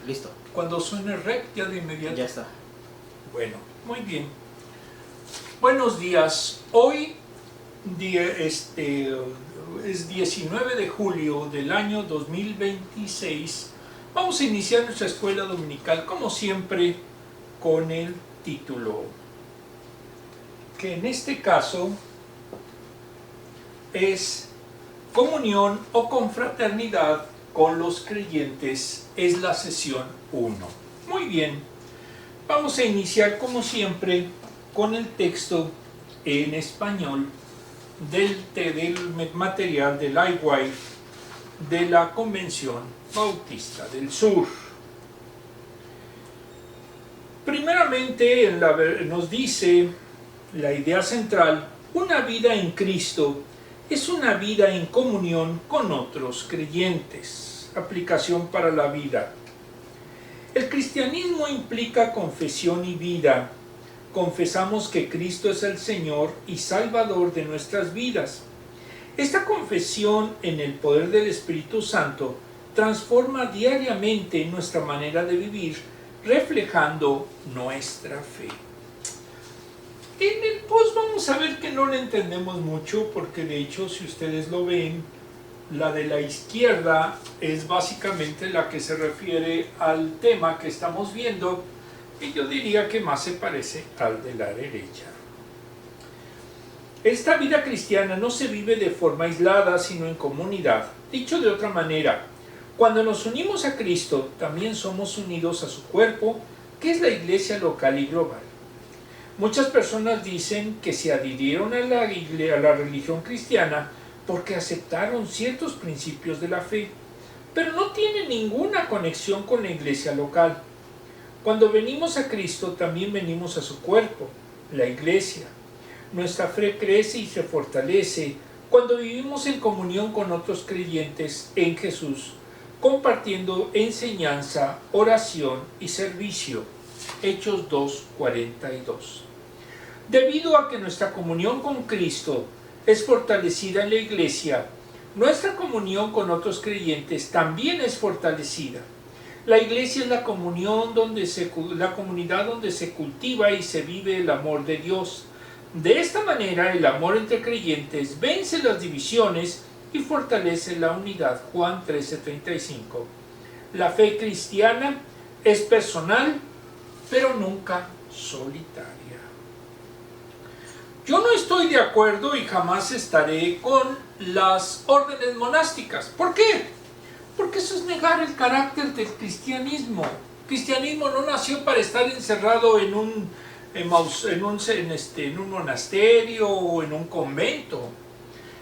listo. Cuando suene rec, ya de inmediato. Ya está. Bueno, muy bien. Buenos días. Hoy es 19 de julio del año 2026. Vamos a iniciar nuestra escuela dominical, como siempre, con el título, que en este caso es Comunión o confraternidad con los creyentes. Es la sesión 1. Muy bien. Vamos a iniciar, como siempre, con el texto en español del material del iWife de la Convención Bautista del Sur. Primeramente, nos dice la idea central: una vida en Cristo es una vida en comunión con otros creyentes. Aplicación para la vida. El cristianismo implica confesión y vida. Confesamos que Cristo es el Señor y Salvador de nuestras vidas. Esta confesión, en el poder del Espíritu Santo, transforma diariamente nuestra manera de vivir, reflejando nuestra fe. En el post vamos a ver que no lo entendemos mucho, porque de hecho, si ustedes lo ven, la de la izquierda es básicamente la que se refiere al tema que estamos viendo, y yo diría que más se parece al de la derecha. Esta vida cristiana no se vive de forma aislada, sino en comunidad. Dicho de otra manera, cuando nos unimos a Cristo, también somos unidos a su cuerpo, que es la iglesia local y global. Muchas personas dicen que se adhirieron a la religión cristiana porque aceptaron ciertos principios de la fe, pero no tienen ninguna conexión con la iglesia local. Cuando venimos a Cristo, también venimos a su cuerpo, la iglesia. Nuestra fe crece y se fortalece cuando vivimos en comunión con otros creyentes en Jesús, compartiendo enseñanza, oración y servicio. Hechos 2:42. Debido a que nuestra comunión con Cristo es fortalecida en la iglesia, nuestra comunión con otros creyentes también es fortalecida. La iglesia es la comunidad donde se cultiva y se vive el amor de Dios. De esta manera, el amor entre creyentes vence las divisiones y fortalece la unidad. Juan 13:35. La fe cristiana es personal, pero nunca solitaria. Yo no estoy de acuerdo y jamás estaré con las órdenes monásticas. ¿Por qué? Porque eso es negar el carácter del cristianismo. El cristianismo no nació para estar encerrado en un monasterio o en un convento.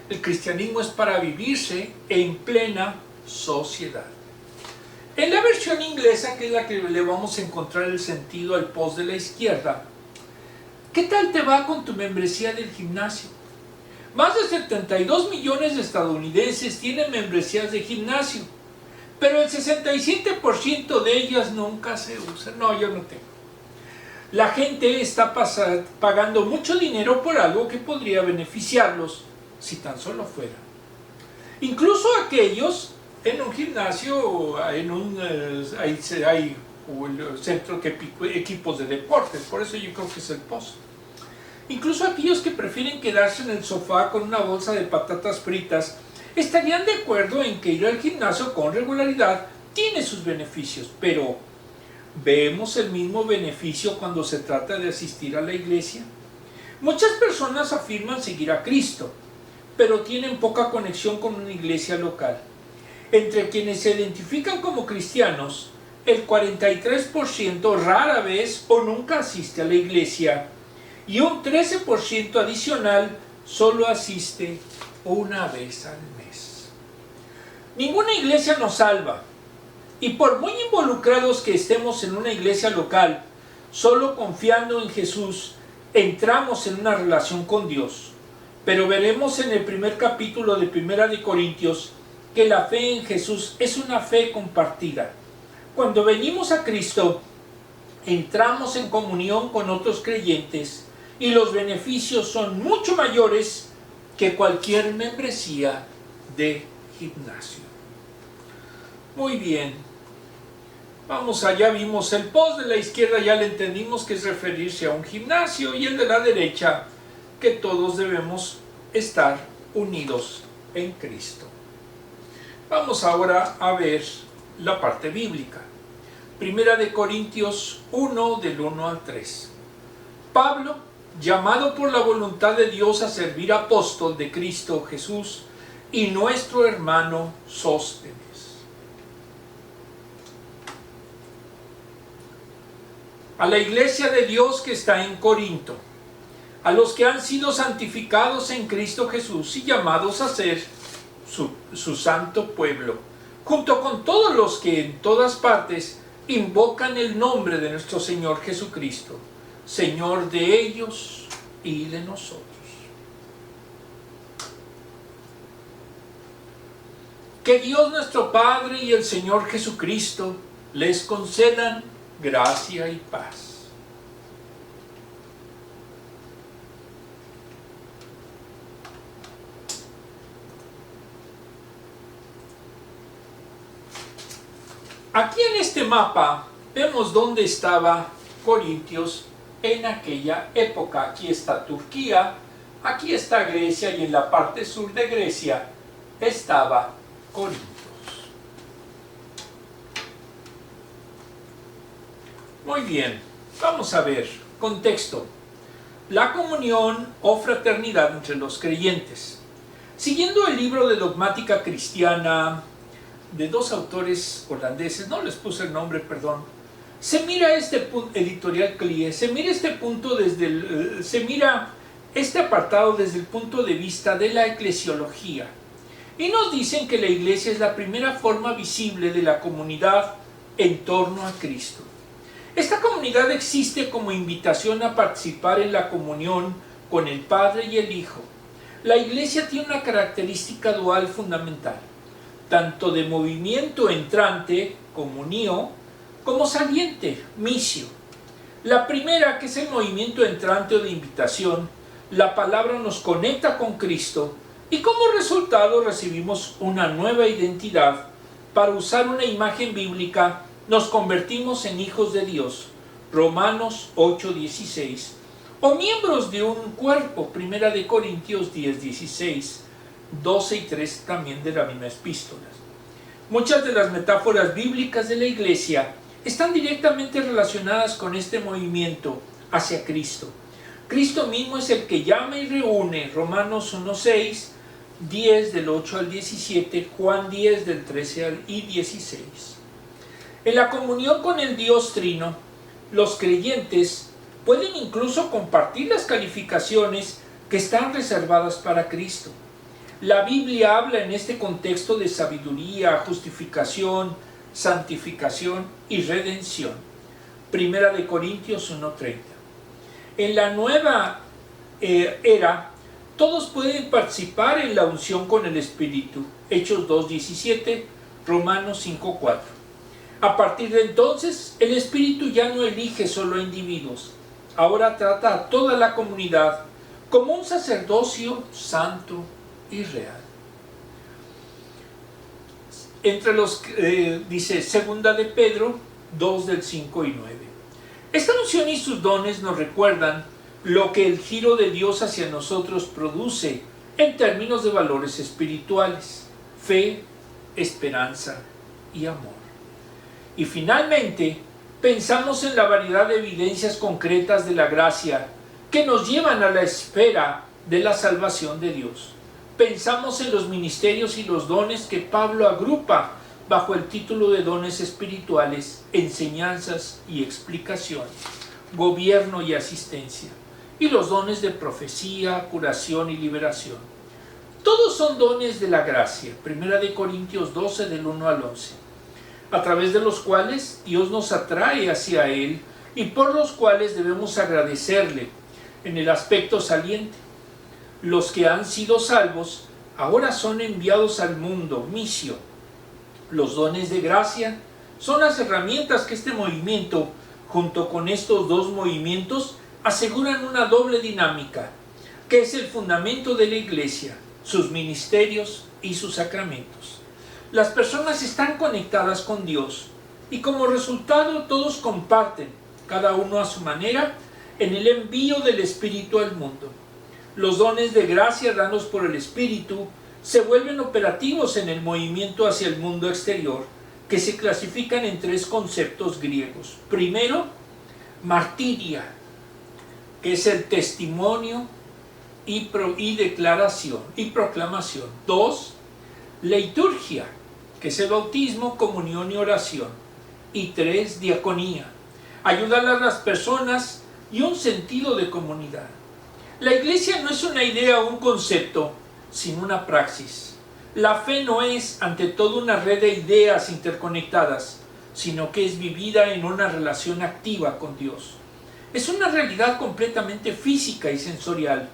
El cristianismo es para vivirse en plena sociedad. En la versión inglesa, que es la que le vamos a encontrar el sentido al post de la izquierda, ¿qué tal te va con tu membresía del gimnasio? Más de 72 millones de estadounidenses tienen membresías de gimnasio, pero el 67% de ellas nunca se usan. No, yo no tengo. La gente está pagando mucho dinero por algo que podría beneficiarlos si tan solo fuera. Incluso aquellos en un gimnasio, hay centro que equipos de deportes, por eso yo creo que es el post. Incluso aquellos que prefieren quedarse en el sofá con una bolsa de patatas fritas estarían de acuerdo en que ir al gimnasio con regularidad tiene sus beneficios, pero ¿vemos el mismo beneficio cuando se trata de asistir a la iglesia? Muchas personas afirman seguir a Cristo, pero tienen poca conexión con una iglesia local. Entre quienes se identifican como cristianos, el 43% rara vez o nunca asiste a la iglesia, y un 13% adicional solo asiste una vez al mes. Ninguna iglesia nos salva, y por muy involucrados que estemos en una iglesia local, solo confiando en Jesús, entramos en una relación con Dios. Pero veremos en el primer capítulo de 1 de Corintios que la fe en Jesús es una fe compartida. Cuando venimos a Cristo, entramos en comunión con otros creyentes y los beneficios son mucho mayores que cualquier membresía de gimnasio. Muy bien. Vamos allá, vimos el post de la izquierda, ya le entendimos que es referirse a un gimnasio, y el de la derecha, que todos debemos estar unidos en Cristo. Vamos ahora a ver la parte bíblica. Primera de Corintios 1, del 1 al 3. Pablo, llamado por la voluntad de Dios a servir apóstol de Cristo Jesús, y nuestro hermano Sóstenes. A la iglesia de Dios que está en Corinto, a los que han sido santificados en Cristo Jesús y llamados a ser su santo pueblo, junto con todos los que en todas partes invocan el nombre de nuestro Señor Jesucristo, Señor de ellos y de nosotros. Que Dios nuestro Padre y el Señor Jesucristo les concedan gracia y paz. Aquí en este mapa vemos dónde estaba Corintios en aquella época. Aquí está Turquía, aquí está Grecia, y en la parte sur de Grecia estaba Corintios. Muy bien, vamos a ver, contexto. La comunión o fraternidad entre los creyentes. Siguiendo el libro de dogmática cristiana de dos autores holandeses, no les puse el nombre, perdón, se mira este punto, editorial CLIE, se mira este punto se mira este apartado desde el punto de vista de la eclesiología, y nos dicen que la iglesia es la primera forma visible de la comunidad en torno a Cristo. Esta comunidad existe como invitación a participar en la comunión con el Padre y el Hijo. La iglesia tiene una característica dual fundamental, tanto de movimiento entrante, comunio, como saliente, misio. La primera, que es el movimiento entrante o de invitación, la palabra nos conecta con Cristo y como resultado recibimos una nueva identidad. Para usar una imagen bíblica, nos convertimos en hijos de Dios, Romanos 8:16, o miembros de un cuerpo, Primera de Corintios 10:16, 12 y 3 también de la misma epístola. Muchas de las metáforas bíblicas de la iglesia están directamente relacionadas con este movimiento hacia Cristo. Cristo mismo es el que llama y reúne, Romanos 1:6, 10 del 8 al 17, Juan 10 del 13 al 16. En la comunión con el Dios Trino, los creyentes pueden incluso compartir las calificaciones que están reservadas para Cristo. La Biblia habla en este contexto de sabiduría, justificación, santificación y redención. Primera de Corintios 1:30. En la nueva era, todos pueden participar en la unción con el Espíritu. Hechos 2:17, Romanos 5:4. A partir de entonces, el Espíritu ya no elige solo a individuos. Ahora trata a toda la comunidad como un sacerdocio santo y real. Entre los, dice segunda de Pedro 2 del 5 y 9. Esta unción y sus dones nos recuerdan lo que el giro de Dios hacia nosotros produce en términos de valores espirituales: fe, esperanza y amor. Y finalmente, pensamos en la variedad de evidencias concretas de la gracia que nos llevan a la espera de la salvación de Dios. Pensamos en los ministerios y los dones que Pablo agrupa bajo el título de dones espirituales, enseñanzas y explicaciones, gobierno y asistencia, y los dones de profecía, curación y liberación. Todos son dones de la gracia, 1 Corintios 12 del 1 al 11, a través de los cuales Dios nos atrae hacia Él y por los cuales debemos agradecerle. En el aspecto saliente, los que han sido salvos ahora son enviados al mundo, misio. Los dones de gracia son las herramientas que este movimiento, junto con estos dos movimientos, aseguran una doble dinámica, que es el fundamento de la iglesia, sus ministerios y sus sacramentos. Las personas están conectadas con Dios y como resultado todos comparten, cada uno a su manera, en el envío del Espíritu al mundo. Los dones de gracia dados por el Espíritu se vuelven operativos en el movimiento hacia el mundo exterior, que se clasifican en 3 conceptos griegos. Primero, martiria, que es el testimonio y declaración y proclamación. 2, liturgia, que es el bautismo, comunión y oración. Y 3, diaconía, ayudar a las personas y un sentido de comunidad. La iglesia no es una idea o un concepto, sino una praxis. La fe no es, ante todo, una red de ideas interconectadas, sino que es vivida en una relación activa con Dios. Es una realidad completamente física y sensorial,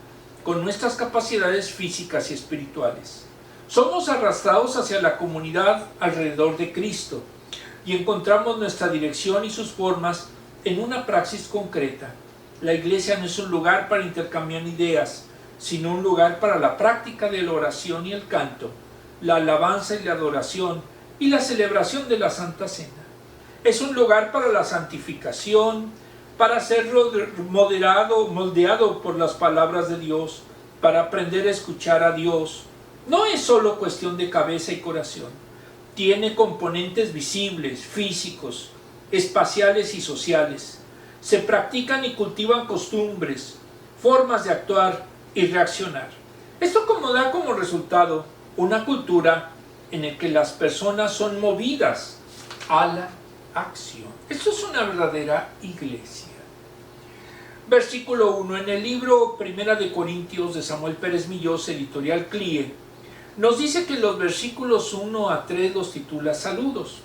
con nuestras capacidades físicas y espirituales. Somos arrastrados hacia la comunidad alrededor de Cristo y encontramos nuestra dirección y sus formas en una praxis concreta. La iglesia no es un lugar para intercambiar ideas, sino un lugar para la práctica de la oración y el canto, la alabanza y la adoración y la celebración de la Santa Cena. Es un lugar para la santificación, para ser moldeado por las palabras de Dios, para aprender a escuchar a Dios. No es solo cuestión de cabeza y corazón. Tiene componentes visibles, físicos, espaciales y sociales. Se practican y cultivan costumbres, formas de actuar y reaccionar. Esto da como resultado una cultura en la que las personas son movidas a la acción. Esto es una verdadera iglesia. Versículo 1. En el libro Primera de Corintios de Samuel Pérez Millós, editorial CLIE, nos dice que los versículos 1 a 3 los titula Saludos.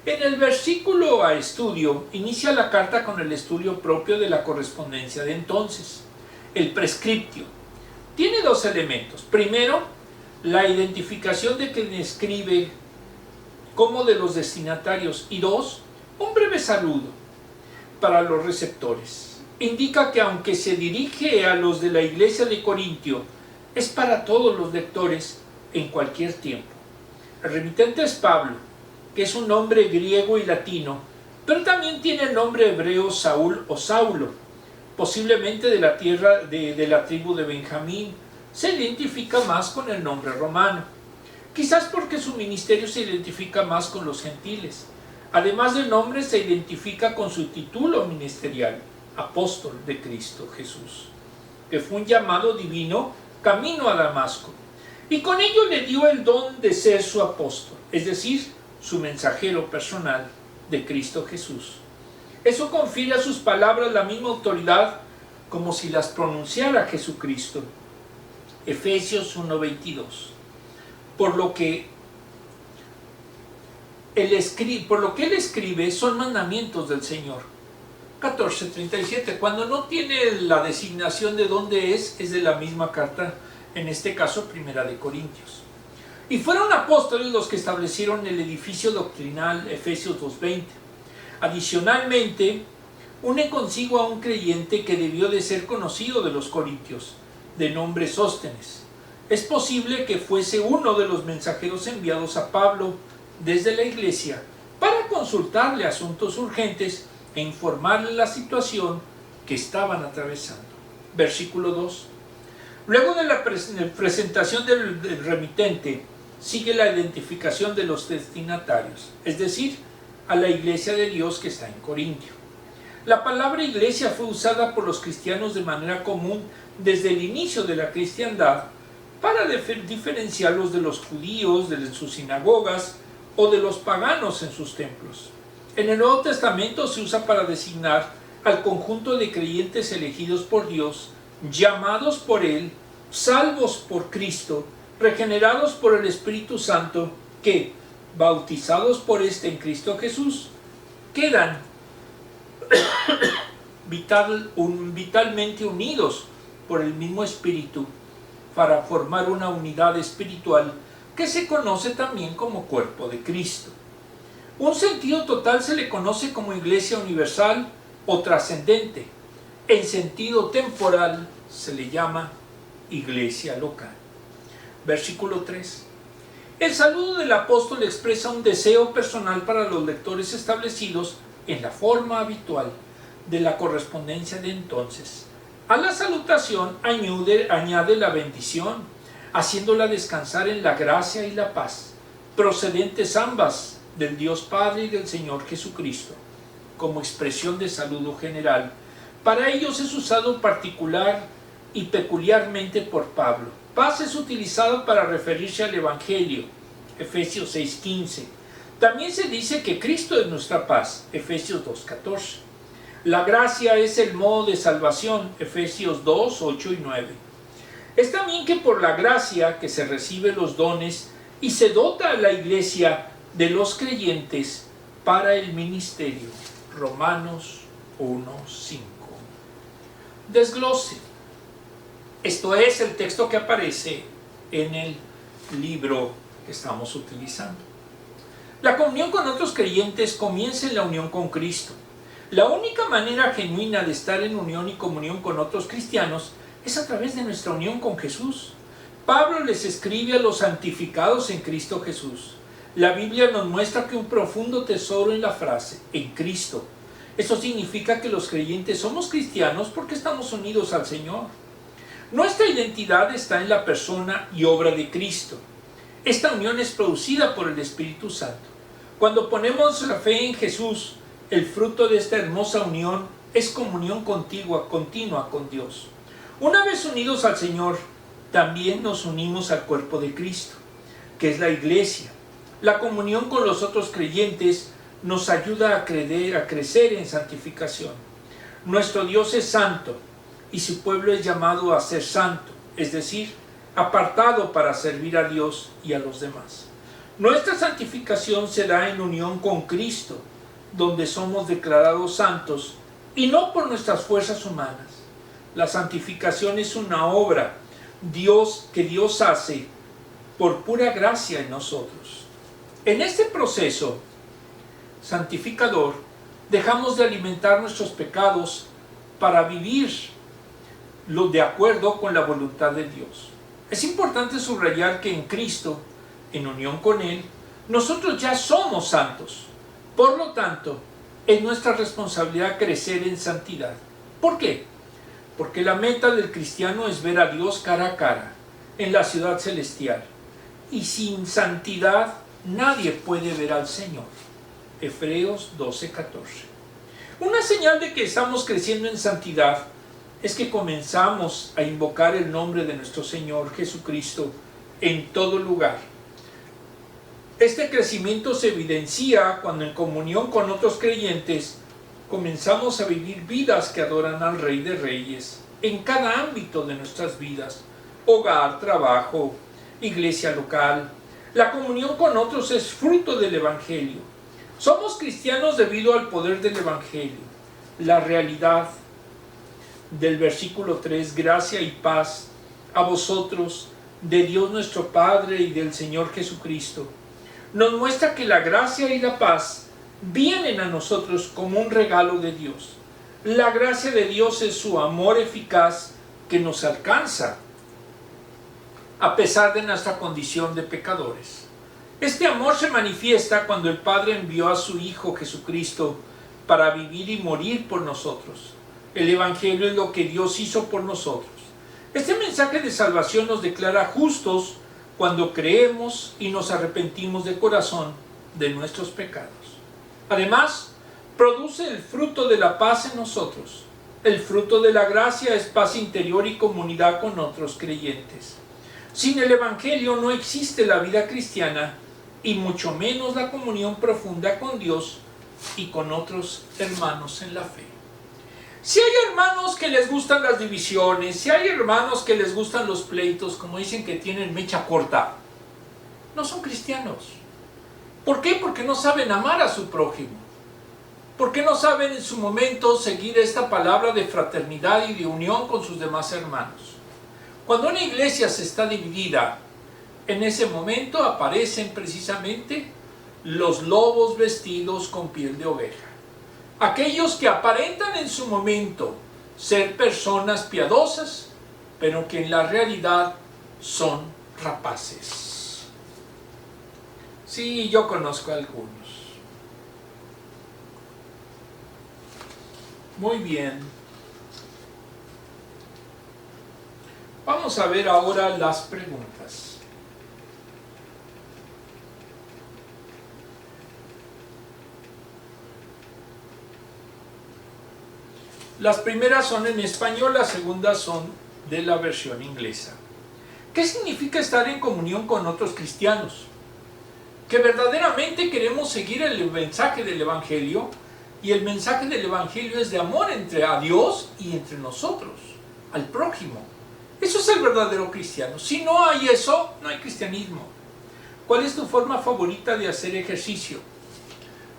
En el versículo a estudio, inicia la carta con el estudio propio de la correspondencia de entonces. El prescriptio tiene 2 elementos. Primero, la identificación de quien escribe como de los destinatarios. Y 2, un breve saludo para los receptores. Indica que aunque se dirige a los de la iglesia de Corintio, es para todos los lectores en cualquier tiempo. El remitente es Pablo, que es un nombre griego y latino, pero también tiene el nombre hebreo Saúl o Saulo, posiblemente de la tierra de la tribu de Benjamín. Se identifica más con el nombre romano, quizás porque su ministerio se identifica más con los gentiles. Además del nombre, se identifica con su título ministerial, apóstol de Cristo Jesús, que fue un llamado divino camino a Damasco, y con ello le dio el don de ser su apóstol, es decir, su mensajero personal de Cristo Jesús. Eso confiere a sus palabras la misma autoridad como si las pronunciara Jesucristo. Efesios 1:22. Por lo que él escribe son mandamientos del Señor. 14:37. Cuando no tiene la designación de dónde es de la misma carta, en este caso Primera de Corintios. Y fueron apóstoles los que establecieron el edificio doctrinal, Efesios 2:20. Adicionalmente, une consigo a un creyente que debió de ser conocido de los corintios, de nombre Sóstenes. Es posible que fuese uno de los mensajeros enviados a Pablo desde la iglesia para consultarle asuntos urgentes e informarle la situación que estaban atravesando. Versículo 2. Luego de la presentación del remitente, sigue la identificación de los destinatarios, es decir, a la iglesia de Dios que está en Corintio. La palabra iglesia fue usada por los cristianos de manera común desde el inicio de la cristiandad para diferenciarlos de los judíos de sus sinagogas o de los paganos en sus templos. En el Nuevo Testamento se usa para designar al conjunto de creyentes elegidos por Dios, llamados por Él, salvos por Cristo, regenerados por el Espíritu Santo, que, bautizados por éste en Cristo Jesús, quedan vitalmente unidos por el mismo Espíritu para formar una unidad espiritual que se conoce también como cuerpo de Cristo. Un sentido total se le conoce como iglesia universal o trascendente. En sentido temporal se le llama iglesia local. Versículo 3. El saludo del apóstol expresa un deseo personal para los lectores establecidos en la forma habitual de la correspondencia de entonces. A la salutación añade la bendición, haciéndola descansar en la gracia y la paz, procedentes ambas del Dios Padre y del Señor Jesucristo, como expresión de saludo general. Para ellos es usado particular y peculiarmente por Pablo. Paz es utilizado para referirse al Evangelio, Efesios 6:15. También se dice que Cristo es nuestra paz, Efesios 2:14. La gracia es el modo de salvación, Efesios 2:8 y 9. Es también que por la gracia que se recibe los dones y se dota a la iglesia de los creyentes para el ministerio, Romanos 1:5. Desglose. Esto es el texto que aparece en el libro que estamos utilizando. La comunión con otros creyentes comienza en la unión con Cristo. La única manera genuina de estar en unión y comunión con otros cristianos es a través de nuestra unión con Jesús. Pablo les escribe a los santificados en Cristo Jesús. La Biblia nos muestra que un profundo tesoro en la frase, en Cristo. Eso significa que los creyentes somos cristianos porque estamos unidos al Señor. Nuestra identidad está en la persona y obra de Cristo. Esta unión es producida por el Espíritu Santo. Cuando ponemos la fe en Jesús, el fruto de esta hermosa unión es comunión continua con Dios. Una vez unidos al Señor, también nos unimos al cuerpo de Cristo, que es la iglesia. La comunión con los otros creyentes nos ayuda a crecer en santificación. Nuestro Dios es santo y su pueblo es llamado a ser santo, es decir, apartado para servir a Dios y a los demás. Nuestra santificación se da en unión con Cristo, donde somos declarados santos y no por nuestras fuerzas humanas. La santificación es una obra que Dios hace por pura gracia en nosotros. En este proceso santificador dejamos de alimentar nuestros pecados para vivir de acuerdo con la voluntad de Dios. Es importante subrayar que en Cristo, en unión con Él, nosotros ya somos santos. Por lo tanto, es nuestra responsabilidad crecer en santidad. ¿Por qué? Porque la meta del cristiano es ver a Dios cara a cara, en la ciudad celestial. Y sin santidad nadie puede ver al Señor. Hebreos 12:14. Una señal de que estamos creciendo en santidad es que comenzamos a invocar el nombre de nuestro Señor Jesucristo en todo lugar. Este crecimiento se evidencia cuando en comunión con otros creyentes comenzamos a vivir vidas que adoran al Rey de Reyes en cada ámbito de nuestras vidas: hogar, trabajo, iglesia local. La comunión con otros es fruto del Evangelio. Somos cristianos debido al poder del Evangelio. La realidad del versículo 3, gracia y paz a vosotros, de Dios nuestro Padre y del Señor Jesucristo, nos muestra que la gracia y la paz vienen a nosotros como un regalo de Dios. La gracia de Dios es su amor eficaz que nos alcanza a pesar de nuestra condición de pecadores. Este amor se manifiesta cuando el Padre envió a su Hijo Jesucristo para vivir y morir por nosotros. El Evangelio es lo que Dios hizo por nosotros. Este mensaje de salvación nos declara justos cuando creemos y nos arrepentimos de corazón de nuestros pecados. Además, produce el fruto de la paz en nosotros. El fruto de la gracia es paz interior y comunidad con otros creyentes. Sin el Evangelio no existe la vida cristiana y mucho menos la comunión profunda con Dios y con otros hermanos en la fe. Si hay hermanos que les gustan las divisiones, si hay hermanos que les gustan los pleitos, como dicen que tienen mecha corta, no son cristianos. ¿Por qué? Porque no saben amar a su prójimo. Porque no saben en su momento seguir esta palabra de fraternidad y de unión con sus demás hermanos. Cuando una iglesia se está dividida, en ese momento aparecen precisamente los lobos vestidos con piel de oveja. Aquellos que aparentan en su momento ser personas piadosas, pero que en la realidad son rapaces. Sí, yo conozco algunos. Muy bien. Vamos a ver ahora las preguntas. Las primeras son en español, las segundas son de la versión inglesa. ¿Qué significa estar en comunión con otros cristianos? Que verdaderamente queremos seguir el mensaje del Evangelio, y el mensaje del Evangelio es de amor entre a Dios y entre nosotros, al prójimo. Eso es el verdadero cristiano. Si no hay eso, no hay cristianismo. ¿Cuál es tu forma favorita de hacer ejercicio?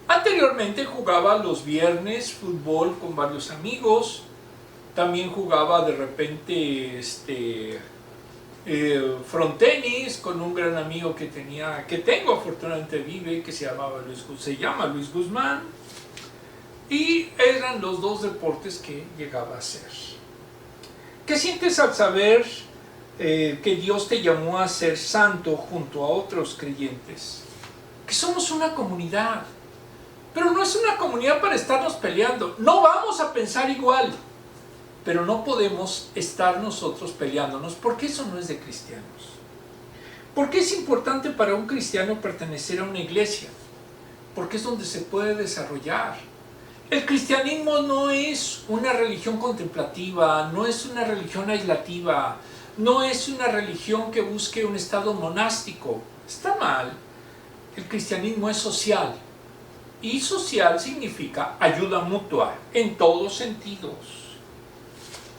Anteriormente jugaba los viernes fútbol con varios amigos. También jugaba de repente frontenis con un gran amigo que tengo, afortunadamente vive, que se llama Luis Guzmán. Y eran los dos deportes que llegaba a hacer. ¿Qué sientes al saber que Dios te llamó a ser santo junto a otros creyentes? Que somos una comunidad, pero no es una comunidad para estarnos peleando. No vamos a pensar igual, pero no podemos estar nosotros peleándonos, porque eso no es de cristianos. ¿Por qué es importante para un cristiano pertenecer a una iglesia? Porque es donde se puede desarrollar. El cristianismo no es una religión contemplativa, no es una religión aislativa, no es una religión que busque un estado monástico. Está mal. El cristianismo es social. Y social significa ayuda mutua, en todos sentidos.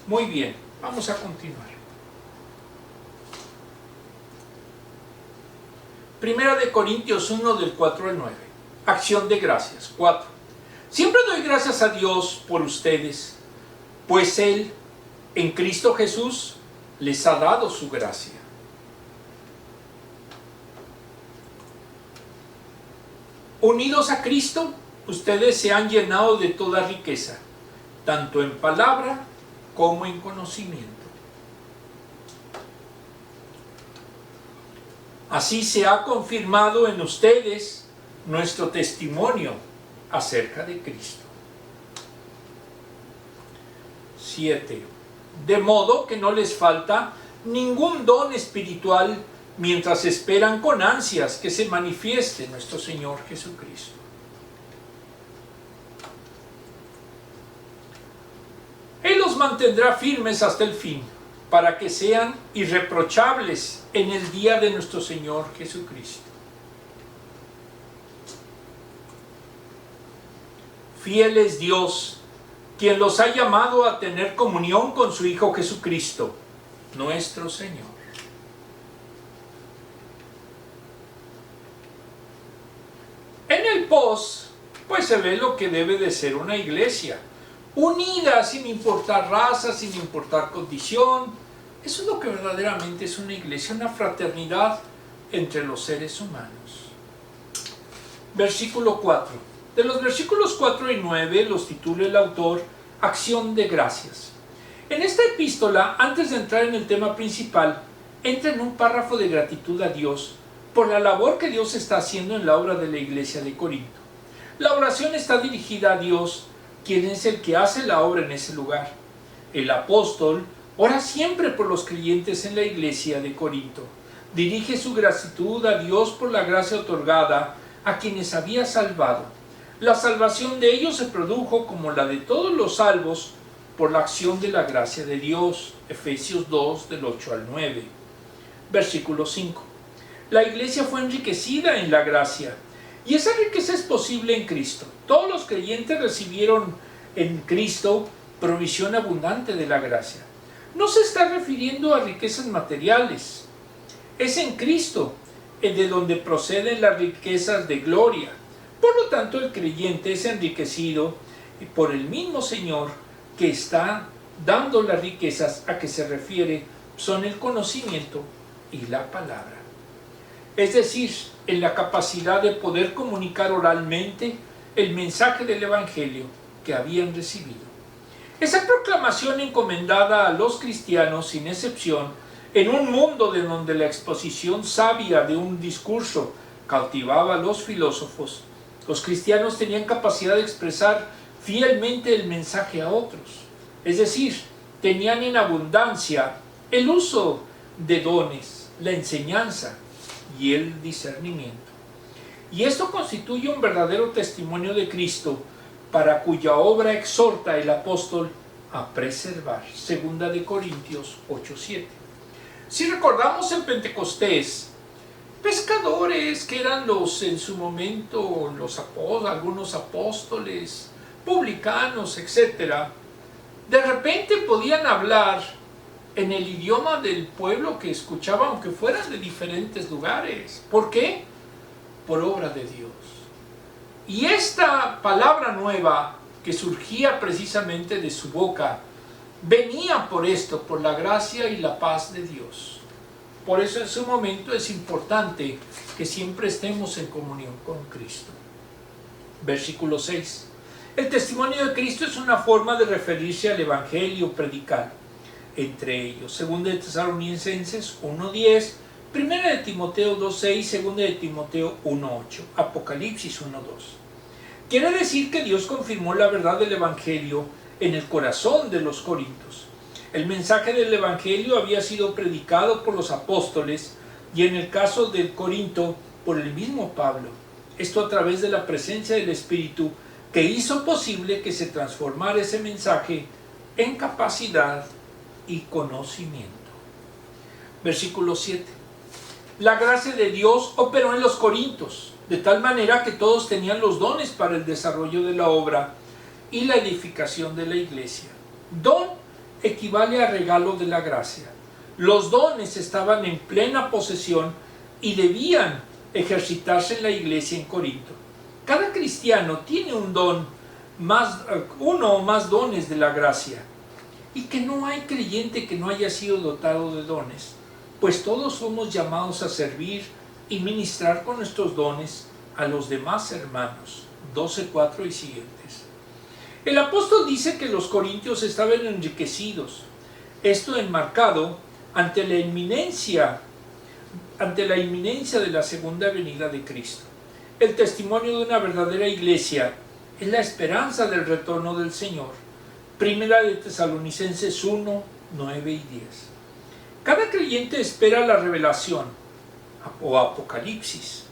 Muy bien, vamos a continuar. Primera de Corintios 1, del 4 al 9. Acción de gracias. 4. Siempre doy gracias a Dios por ustedes, pues Él, en Cristo Jesús, les ha dado su gracia. Unidos a Cristo, ustedes se han llenado de toda riqueza, tanto en palabra como en conocimiento. Así se ha confirmado en ustedes nuestro testimonio acerca de Cristo. 7. De modo que no les falta ningún don espiritual mientras esperan con ansias que se manifieste nuestro Señor Jesucristo. Él los mantendrá firmes hasta el fin, para que sean irreprochables en el día de nuestro Señor Jesucristo. Fiel es Dios, quien los ha llamado a tener comunión con su Hijo Jesucristo, nuestro Señor. En el post, pues se ve lo que debe de ser una iglesia, unida sin importar raza, sin importar condición. Eso es lo que verdaderamente es una iglesia, una fraternidad entre los seres humanos. Versículo 4. De los versículos 4 y 9 los titula el autor Acción de Gracias. En esta epístola, antes de entrar en el tema principal, entra en un párrafo de gratitud a Dios por la labor que Dios está haciendo en la obra de la iglesia de Corinto. La oración está dirigida a Dios, quien es el que hace la obra en ese lugar. El apóstol ora siempre por los creyentes en la iglesia de Corinto. Dirige su gratitud a Dios por la gracia otorgada a quienes había salvado. La salvación de ellos se produjo, como la de todos los salvos, por la acción de la gracia de Dios. Efesios 2, del 8 al 9. Versículo 5. La iglesia fue enriquecida en la gracia, y esa riqueza es posible en Cristo. Todos los creyentes recibieron en Cristo provisión abundante de la gracia. No se está refiriendo a riquezas materiales. Es en Cristo de donde proceden las riquezas de gloria. Por lo tanto, el creyente es enriquecido por el mismo Señor que está dando las riquezas a que se refiere, son el conocimiento y la palabra. Es decir, en la capacidad de poder comunicar oralmente el mensaje del Evangelio que habían recibido. Esa proclamación encomendada a los cristianos, sin excepción, en un mundo de donde la exposición sabia de un discurso cautivaba a los filósofos, los cristianos tenían capacidad de expresar fielmente el mensaje a otros. Es decir, tenían en abundancia el uso de dones, la enseñanza y el discernimiento. Y esto constituye un verdadero testimonio de Cristo, para cuya obra exhorta el apóstol a preservar. 2 de Corintios 8:7. Si recordamos en Pentecostés, pescadores que eran en su momento algunos apóstoles, publicanos, etc., de repente podían hablar en el idioma del pueblo que escuchaba, aunque fueran de diferentes lugares. ¿Por qué? Por obra de Dios. Y esta palabra nueva que surgía precisamente de su boca, venía por esto, por la gracia y la paz de Dios. Por eso en su momento es importante que siempre estemos en comunión con Cristo. Versículo 6. El testimonio de Cristo es una forma de referirse al Evangelio predicar. Entre ellos, 2 de Tesalonicenses 1:10, 1 de Timoteo 2:6, 2 de Timoteo 1:8, Apocalipsis 1:2. Quiere decir que Dios confirmó la verdad del Evangelio en el corazón de los corintios. El mensaje del Evangelio había sido predicado por los apóstoles y en el caso del Corinto por el mismo Pablo. Esto a través de la presencia del Espíritu que hizo posible que se transformara ese mensaje en capacidad y conocimiento. Versículo 7. La gracia de Dios operó en los corintios, de tal manera que todos tenían los dones para el desarrollo de la obra y la edificación de la iglesia. Don equivale a regalo de la gracia. Los dones estaban en plena posesión y debían ejercitarse en la iglesia en Corinto. Cada cristiano tiene un don, uno o más dones de la gracia, y que no hay creyente que no haya sido dotado de dones, pues todos somos llamados a servir y ministrar con nuestros dones a los demás hermanos. 12:4 y siguientes. El apóstol dice que los corintios estaban enriquecidos, esto enmarcado ante la inminencia de la segunda venida de Cristo. El testimonio de una verdadera iglesia es la esperanza del retorno del Señor. 1 de Tesalonicenses 1, 9 y 10. Cada creyente espera la revelación o apocalipsis,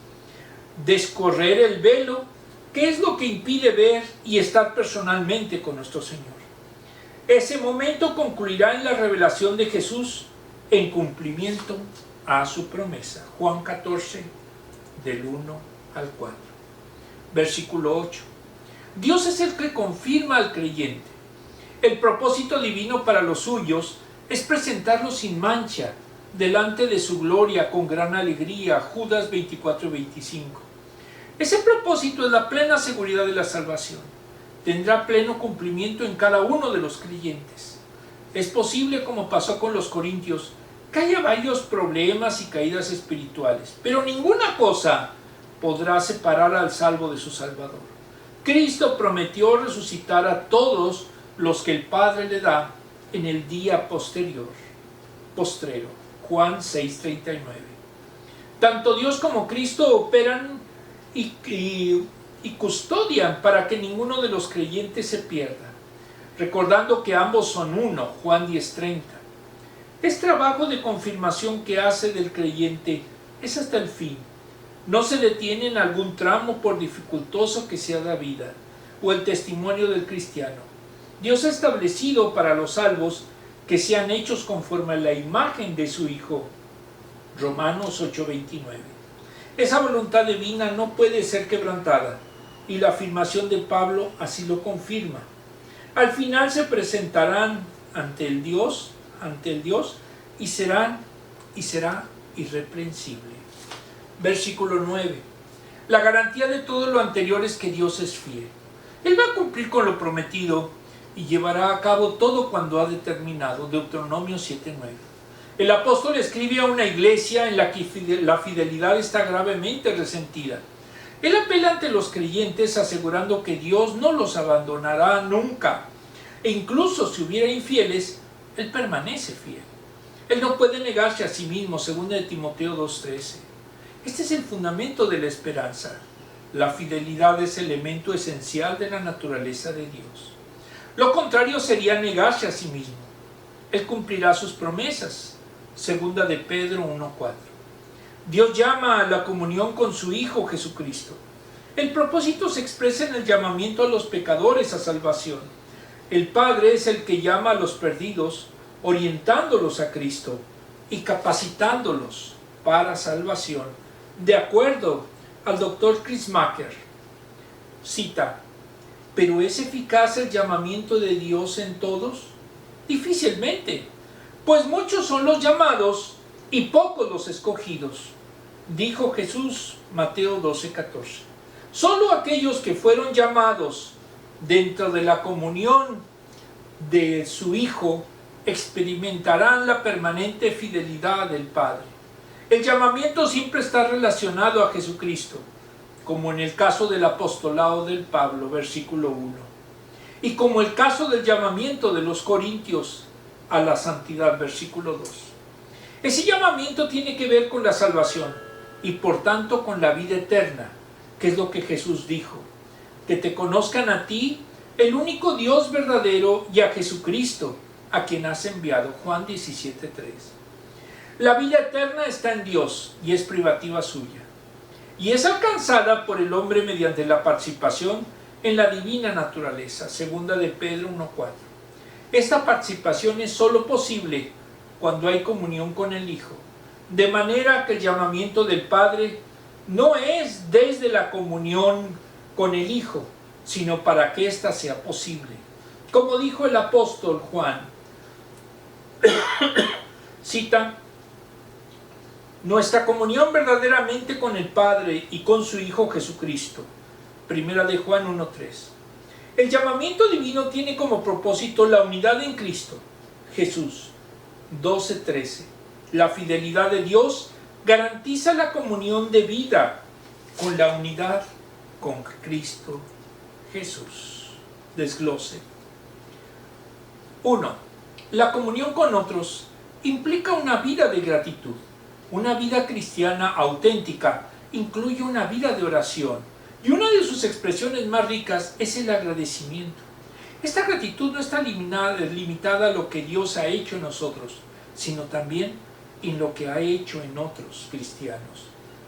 descorrer el velo, que es lo que impide ver y estar personalmente con nuestro Señor. Ese momento concluirá en la revelación de Jesús en cumplimiento a su promesa. Juan 14, del 1 al 4. Versículo 8. Dios es el que confirma al creyente. El propósito divino para los suyos es presentarlos sin mancha delante de su gloria con gran alegría. Judas 24:25. Ese propósito es la plena seguridad de la salvación. Tendrá pleno cumplimiento en cada uno de los creyentes. Es posible, como pasó con los corintios, que haya varios problemas y caídas espirituales, pero ninguna cosa podrá separar al salvo de su Salvador. Cristo prometió resucitar a todos los que el Padre le da en el día postrero. Juan 6:39. Tanto Dios como Cristo operan y custodian para que ninguno de los creyentes se pierda, recordando que ambos son uno. Juan 10:30. Es trabajo de confirmación que hace del creyente es hasta el fin. No se detiene en algún tramo por dificultoso que sea la vida o el testimonio del cristiano. Dios ha establecido para los salvos que sean hechos conforme a la imagen de su Hijo. Romanos 8:29. Esa voluntad divina no puede ser quebrantada, y la afirmación de Pablo así lo confirma. Al final se presentarán ante el Dios y será irreprensible. Versículo 9. La garantía de todo lo anterior es que Dios es fiel. Él va a cumplir con lo prometido y llevará a cabo todo cuando ha determinado. Deuteronomio 7:9. El apóstol escribe a una iglesia en la que la fidelidad está gravemente resentida. Él apela ante los creyentes asegurando que Dios no los abandonará nunca. E incluso si hubiera infieles, Él permanece fiel. Él no puede negarse a sí mismo, 2 de Timoteo 2:13. Este es el fundamento de la esperanza. La fidelidad es elemento esencial de la naturaleza de Dios. Lo contrario sería negarse a sí mismo. Él cumplirá sus promesas. Segunda de Pedro 1:4. Dios llama a la comunión con su Hijo Jesucristo. El propósito se expresa en el llamamiento a los pecadores a salvación. El Padre es el que llama a los perdidos, orientándolos a Cristo y capacitándolos para salvación. De acuerdo al Dr. Chris Macker, cita: ¿pero es eficaz el llamamiento de Dios en todos? Difícilmente, pues muchos son los llamados y pocos los escogidos. Dijo Jesús, Mateo 12:14. Solo aquellos que fueron llamados dentro de la comunión de su Hijo experimentarán la permanente fidelidad del Padre. El llamamiento siempre está relacionado a Jesucristo, como en el caso del apostolado del Pablo, versículo 1, y como el caso del llamamiento de los corintios a la santidad, versículo 2. Ese llamamiento tiene que ver con la salvación y por tanto con la vida eterna, que es lo que Jesús dijo: que te conozcan a ti, el único Dios verdadero, y a Jesucristo, a quien has enviado. Juan 17:3. La vida eterna está en Dios y es privativa suya, y es alcanzada por el hombre mediante la participación en la divina naturaleza. Segunda de Pedro 1:4. Esta participación es sólo posible cuando hay comunión con el Hijo, de manera que el llamamiento del Padre no es desde la comunión con el Hijo, sino para que ésta sea posible. Como dijo el apóstol Juan, cita: nuestra comunión verdaderamente con el Padre y con su Hijo Jesucristo. Primera de Juan 1:3. El llamamiento divino tiene como propósito la unidad en Cristo Jesús. 12:13. La fidelidad de Dios garantiza la comunión de vida con la unidad con Cristo Jesús. Desglose. 1. La comunión con otros implica una vida de gratitud. Una vida cristiana auténtica incluye una vida de oración, y una de sus expresiones más ricas es el agradecimiento. Esta gratitud no está limitada a lo que Dios ha hecho en nosotros, sino también en lo que ha hecho en otros cristianos.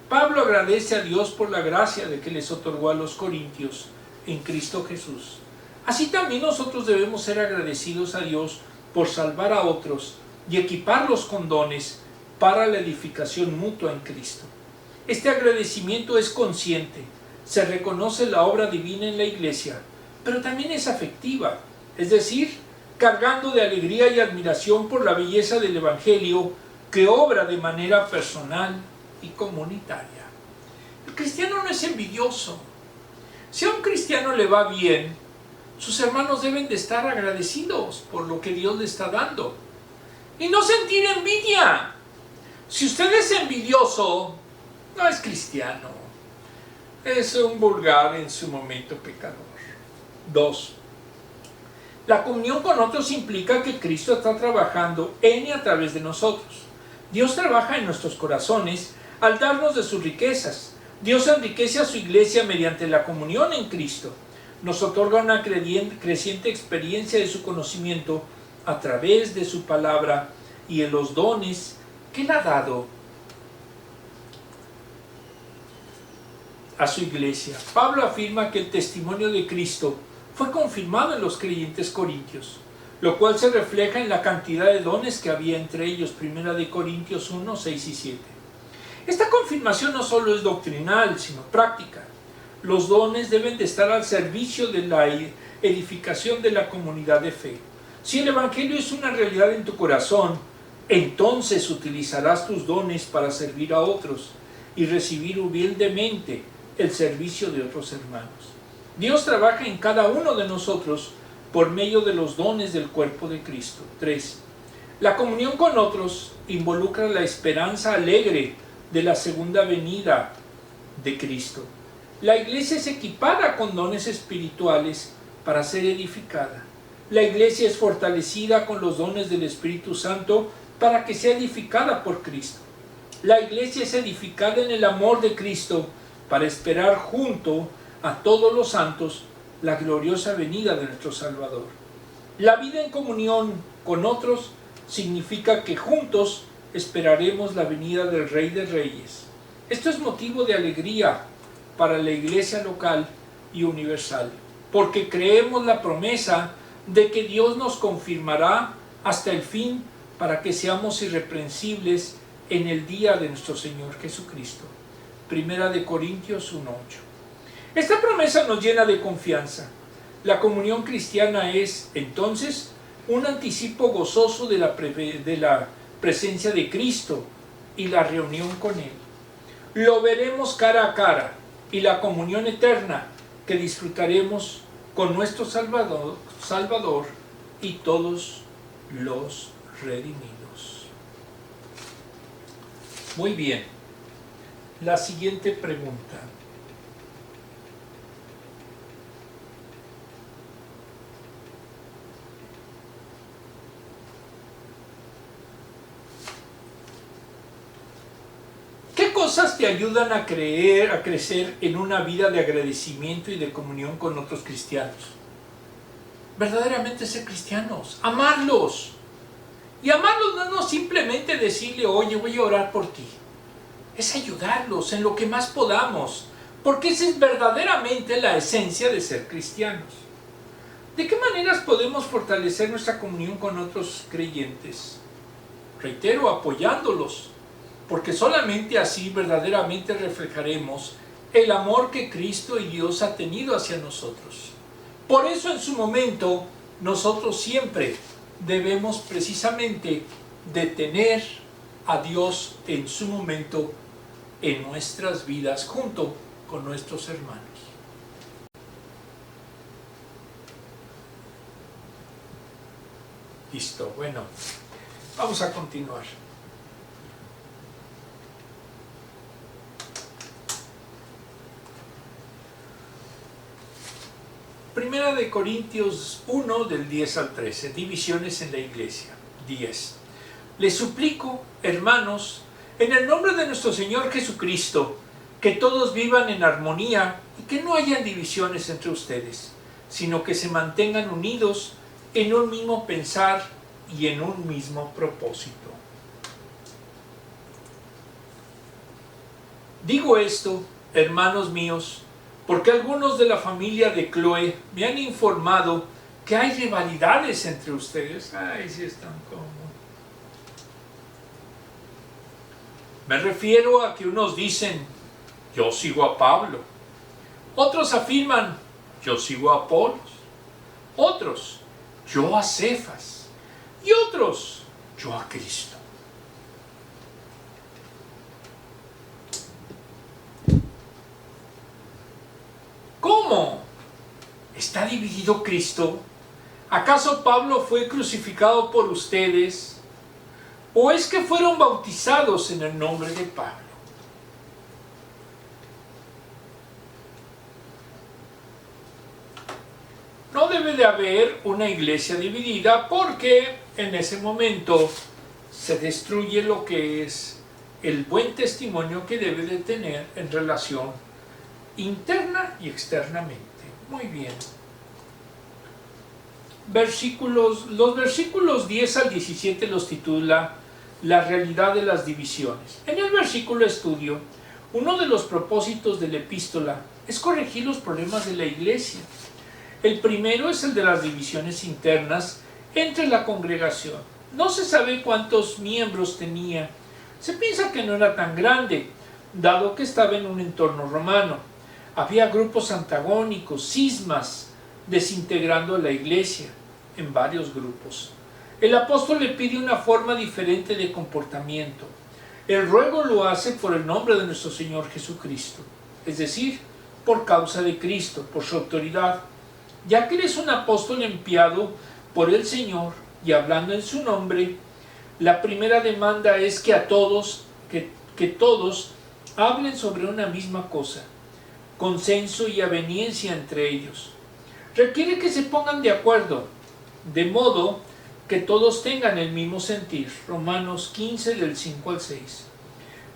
Pablo agradece a Dios por la gracia de que les otorgó a los corintios en Cristo Jesús. Así también nosotros debemos ser agradecidos a Dios por salvar a otros y equiparlos con dones para la edificación mutua en Cristo. Este agradecimiento es consciente, se reconoce la obra divina en la iglesia, pero también es afectiva, es decir, cargando de alegría y admiración por la belleza del Evangelio que obra de manera personal y comunitaria. El cristiano no es envidioso. Si a un cristiano le va bien, sus hermanos deben de estar agradecidos por lo que Dios le está dando y no sentir envidia. Si usted es envidioso, no es cristiano, es un vulgar en su momento pecador. 2. La comunión con otros implica que Cristo está trabajando en y a través de nosotros. Dios trabaja en nuestros corazones al darnos de sus riquezas. Dios enriquece a su iglesia mediante la comunión en Cristo. Nos otorga una creciente experiencia de su conocimiento a través de su palabra y en los dones que Él ha dado a su iglesia. Pablo afirma que el testimonio de Cristo fue confirmado en los creyentes corintios, lo cual se refleja en la cantidad de dones que había entre ellos. Primera de Corintios 1, 6 y 7. Esta confirmación no solo es doctrinal, sino práctica. Los dones deben de estar al servicio de la edificación de la comunidad de fe. Si el Evangelio es una realidad en tu corazón, entonces utilizarás tus dones para servir a otros y recibir humildemente el servicio de otros hermanos. Dios trabaja en cada uno de nosotros por medio de los dones del cuerpo de Cristo. 3. La comunión con otros involucra la esperanza alegre de la segunda venida de Cristo. La iglesia es equipada con dones espirituales para ser edificada. La iglesia es fortalecida con los dones del Espíritu Santo para que sea edificada por Cristo. La iglesia es edificada en el amor de Cristo para esperar junto a todos los santos la gloriosa venida de nuestro Salvador. La vida en comunión con otros significa que juntos esperaremos la venida del Rey de Reyes. Esto es motivo de alegría para la iglesia local y universal, porque creemos la promesa de que Dios nos confirmará hasta el fin para que seamos irreprensibles en el día de nuestro Señor Jesucristo. Primera de Corintios 1:8. Esta promesa nos llena de confianza. La comunión cristiana es, entonces, un anticipo gozoso de la presencia de Cristo y la reunión con Él. Lo veremos cara a cara y la comunión eterna que disfrutaremos con nuestro Salvador y todos los redimidos. Muy bien. La siguiente pregunta. ¿Qué cosas te ayudan a crecer en una vida de agradecimiento y de comunión con otros cristianos? Verdaderamente ser cristianos, amarlos. Y amarlos no es simplemente decirle, oye, voy a orar por ti. Es ayudarlos en lo que más podamos, porque esa es verdaderamente la esencia de ser cristianos. ¿De qué maneras podemos fortalecer nuestra comunión con otros creyentes? Reitero, apoyándolos, porque solamente así verdaderamente reflejaremos el amor que Cristo y Dios ha tenido hacia nosotros. Por eso en su momento nosotros siempre debemos precisamente de tener a Dios en su momento en nuestras vidas junto con nuestros hermanos. Listo, bueno, vamos a continuar. Primera de Corintios 1 del 10 al 13, divisiones en la iglesia. 10. Les suplico, hermanos, en el nombre de nuestro Señor Jesucristo, que todos vivan en armonía y que no hayan divisiones entre ustedes, sino que se mantengan unidos en un mismo pensar y en un mismo propósito. Digo esto, hermanos míos, porque algunos de la familia de Cloé me han informado que hay rivalidades entre ustedes. Ay, sí están como... Me refiero a que unos dicen, yo sigo a Pablo. Otros afirman, yo sigo a Apolos. Otros, yo a Cefas. Y otros, yo a Cristo. ¿Cómo? ¿Está dividido Cristo? ¿Acaso Pablo fue crucificado por ustedes? ¿O es que fueron bautizados en el nombre de Pablo? No debe de haber una iglesia dividida porque en ese momento se destruye lo que es el buen testimonio que debe de tener en relación interna y externamente. Muy bien. Los versículos 10 al 17 los titula La realidad de las divisiones. En el versículo estudio, uno de los propósitos de la epístola es corregir los problemas de la iglesia. El primero es el de las divisiones internas entre la congregación. No se sabe cuántos miembros tenía. Se piensa que no era tan grande, dado que estaba en un entorno romano. Había grupos antagónicos, cismas, desintegrando a la iglesia en varios grupos. El apóstol le pide una forma diferente de comportamiento. El ruego lo hace por el nombre de nuestro Señor Jesucristo, es decir, por causa de Cristo, por su autoridad. Ya que él es un apóstol enviado por el Señor y hablando en su nombre, la primera demanda es que todos hablen sobre una misma cosa, consenso y aveniencia entre ellos. Requiere que se pongan de acuerdo, de modo que todos tengan el mismo sentir. Romanos 15 del 5 al 6.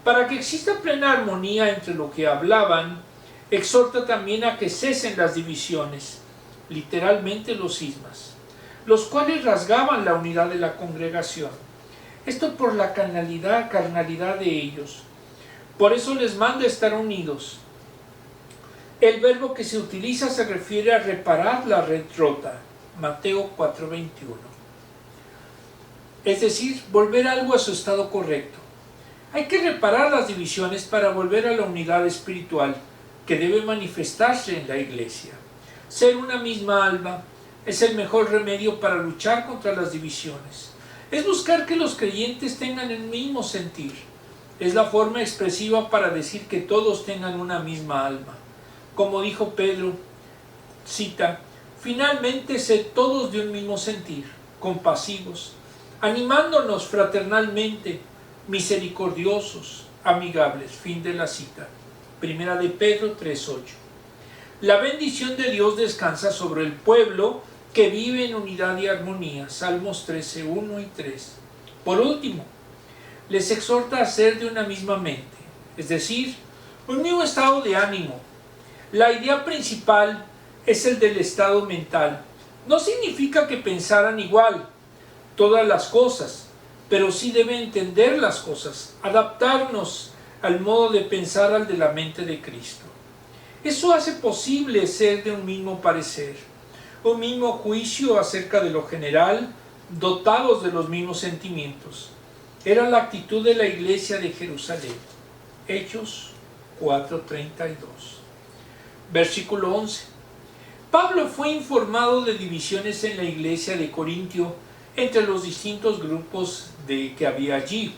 Para que exista plena armonía entre lo que hablaban, exhorta también a que cesen las divisiones, literalmente los cismas, los cuales rasgaban la unidad de la congregación. Esto por la carnalidad de ellos. Por eso les manda estar unidos. El verbo que se utiliza se refiere a reparar la red rota, Mateo 4:21. Es decir, volver algo a su estado correcto. Hay que reparar las divisiones para volver a la unidad espiritual que debe manifestarse en la iglesia. Ser una misma alma es el mejor remedio para luchar contra las divisiones. Es buscar que los creyentes tengan el mismo sentir. Es la forma expresiva para decir que todos tengan una misma alma. Como dijo Pedro, cita, finalmente sed todos de un mismo sentir, compasivos, animándonos fraternalmente, misericordiosos, amigables. Fin de la cita. Primera de Pedro 3:8. La bendición de Dios descansa sobre el pueblo que vive en unidad y armonía. Salmos 13:1 y 3. Por último, les exhorta a ser de una misma mente, es decir, un mismo estado de ánimo. La idea principal es el del estado mental. No significa que pensaran igual todas las cosas, pero sí debe entender las cosas, adaptarnos al modo de pensar al de la mente de Cristo. Eso hace posible ser de un mismo parecer, un mismo juicio acerca de lo general, dotados de los mismos sentimientos. Era la actitud de la iglesia de Jerusalén. Hechos 4:32. Versículo 11. Pablo fue informado de divisiones en la iglesia de Corintio entre los distintos grupos que había allí.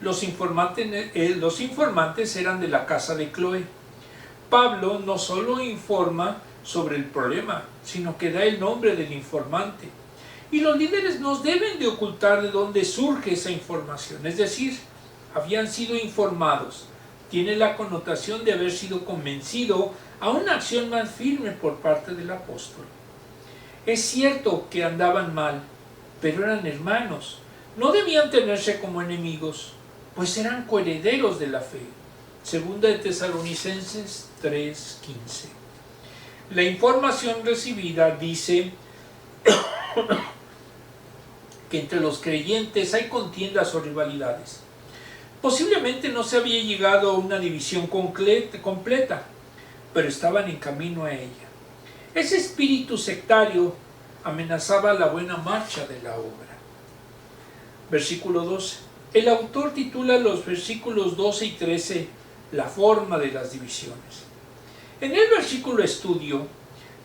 Los informantes eran de la casa de Cloé. Pablo no solo informa sobre el problema, sino que da el nombre del informante. Y los líderes nos deben de ocultar de dónde surge esa información, es decir, habían sido informados. Tiene la connotación de haber sido convencido a una acción más firme por parte del apóstol. Es cierto que andaban mal, pero eran hermanos. No debían tenerse como enemigos, pues eran coherederos de la fe. Segunda de Tesalonicenses 3:15. La información recibida dice que entre los creyentes hay contiendas o rivalidades. Posiblemente no se había llegado a una división completa, pero estaban en camino a ella. Ese espíritu sectario amenazaba la buena marcha de la obra. Versículo 12. El autor titula los versículos 12 y 13 la forma de las divisiones. En el versículo estudio,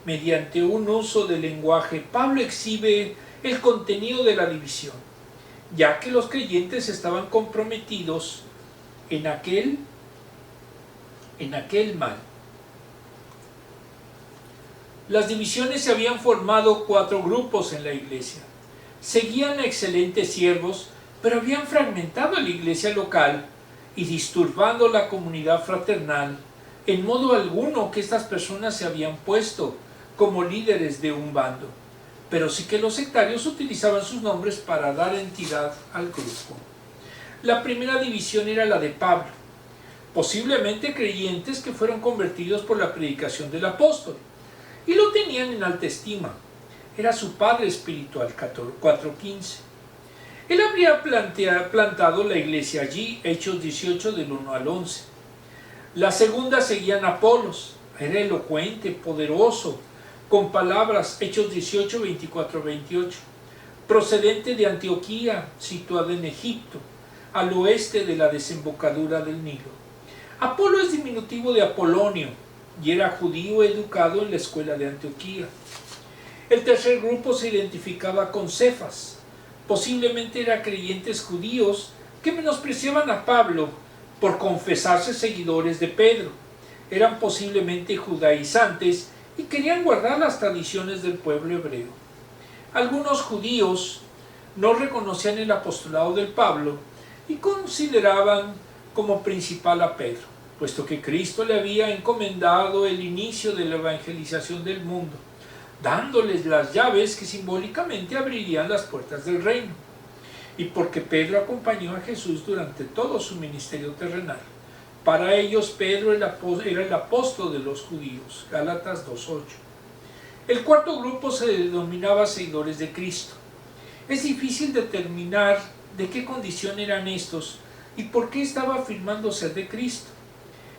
mediante un uso del lenguaje, Pablo exhibe el contenido de la división, ya que los creyentes estaban comprometidos en aquel mal. Las divisiones se habían formado 4 grupos en la iglesia. Seguían a excelentes siervos, pero habían fragmentado la iglesia local y disturbando la comunidad fraternal. En modo alguno que estas personas se habían puesto como líderes de un bando, pero sí que los sectarios utilizaban sus nombres para dar entidad al grupo. La primera división era la de Pablo, posiblemente creyentes que fueron convertidos por la predicación del apóstol, y lo tenían en alta estima. Era su padre espiritual, 4:15. Él habría plantado la iglesia allí, Hechos 18 del 1 al 11. La segunda seguían a Apolos, era elocuente, poderoso, con palabras, Hechos 18, 24, 28. Procedente de Antioquía, situada en Egipto, al oeste de la desembocadura del Nilo. Apolo es diminutivo de Apolonio, y era judío educado en la escuela de Antioquía. El tercer grupo se identificaba con Cefas. Posiblemente eran creyentes judíos que menospreciaban a Pablo por confesarse seguidores de Pedro. Eran posiblemente judaizantes y querían guardar las tradiciones del pueblo hebreo. Algunos judíos no reconocían el apostolado de Pablo y consideraban como principal a Pedro, puesto que Cristo le había encomendado el inicio de la evangelización del mundo, dándoles las llaves que simbólicamente abrirían las puertas del reino. y porque Pedro acompañó a Jesús durante todo su ministerio terrenal. Para ellos Pedro era el apóstol de los judíos, Gálatas 2:8. El cuarto grupo se denominaba seguidores de Cristo. Es difícil determinar de qué condición eran estos y por qué estaba afirmando ser de Cristo.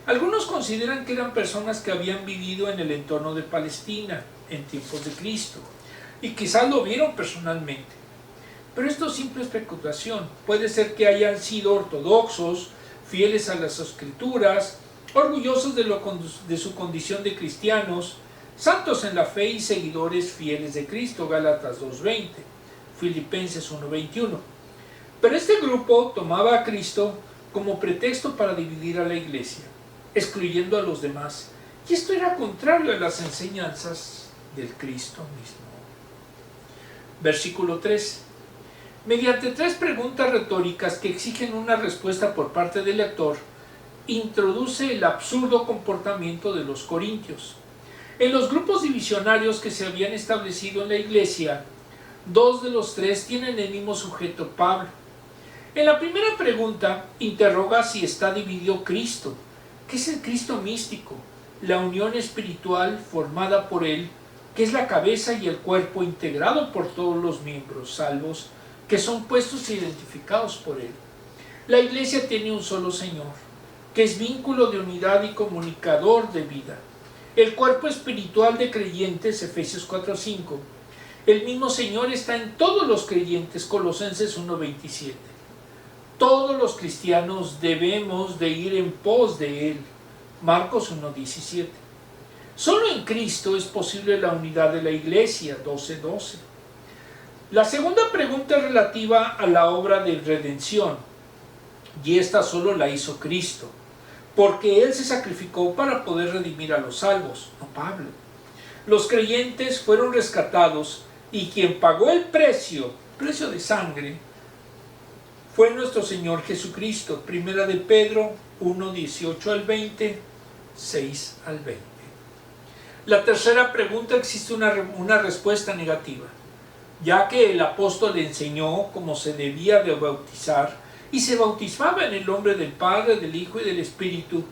Algunos consideran que eran personas que habían vivido en el entorno de Palestina en tiempos de Cristo y quizás lo vieron personalmente. Pero esto es simple especulación. Puede ser que hayan sido ortodoxos, fieles a las Escrituras, orgullosos de su condición de cristianos, santos en la fe y seguidores fieles de Cristo, Gálatas 2:20, Filipenses 1:21. Pero este grupo tomaba a Cristo como pretexto para dividir a la iglesia, excluyendo a los demás, y esto era contrario a las enseñanzas del Cristo mismo. Versículo 3. Mediante 3 preguntas retóricas que exigen una respuesta por parte del lector, introduce el absurdo comportamiento de los corintios. En los grupos divisionarios que se habían establecido en la iglesia, 2 de los 3 tienen el mismo sujeto, Pablo. En la primera pregunta, interroga si está dividido Cristo. ¿Qué es el Cristo místico? La unión espiritual formada por Él, que es la cabeza y el cuerpo integrado por todos los miembros salvos, que son puestos e identificados por Él. La iglesia tiene un solo Señor, que es vínculo de unidad y comunicador de vida. El cuerpo espiritual de creyentes, Efesios 4:5. El mismo Señor está en todos los creyentes, Colosenses 1:27. Todos los cristianos debemos de ir en pos de Él, Marcos 1:17. Solo en Cristo es posible la unidad de la iglesia, 12:12. La segunda pregunta es relativa a la obra de redención, y esta solo la hizo Cristo, porque Él se sacrificó para poder redimir a los salvos, no Pablo. Los creyentes fueron rescatados y quien pagó el precio de sangre, fue nuestro Señor Jesucristo. Primera de Pedro 1:18 al 20, 6 al 20. La tercera pregunta existe una respuesta negativa, ya que el apóstol le enseñó cómo se debía de bautizar y se bautizaba en el nombre del Padre, del Hijo y del Espíritu,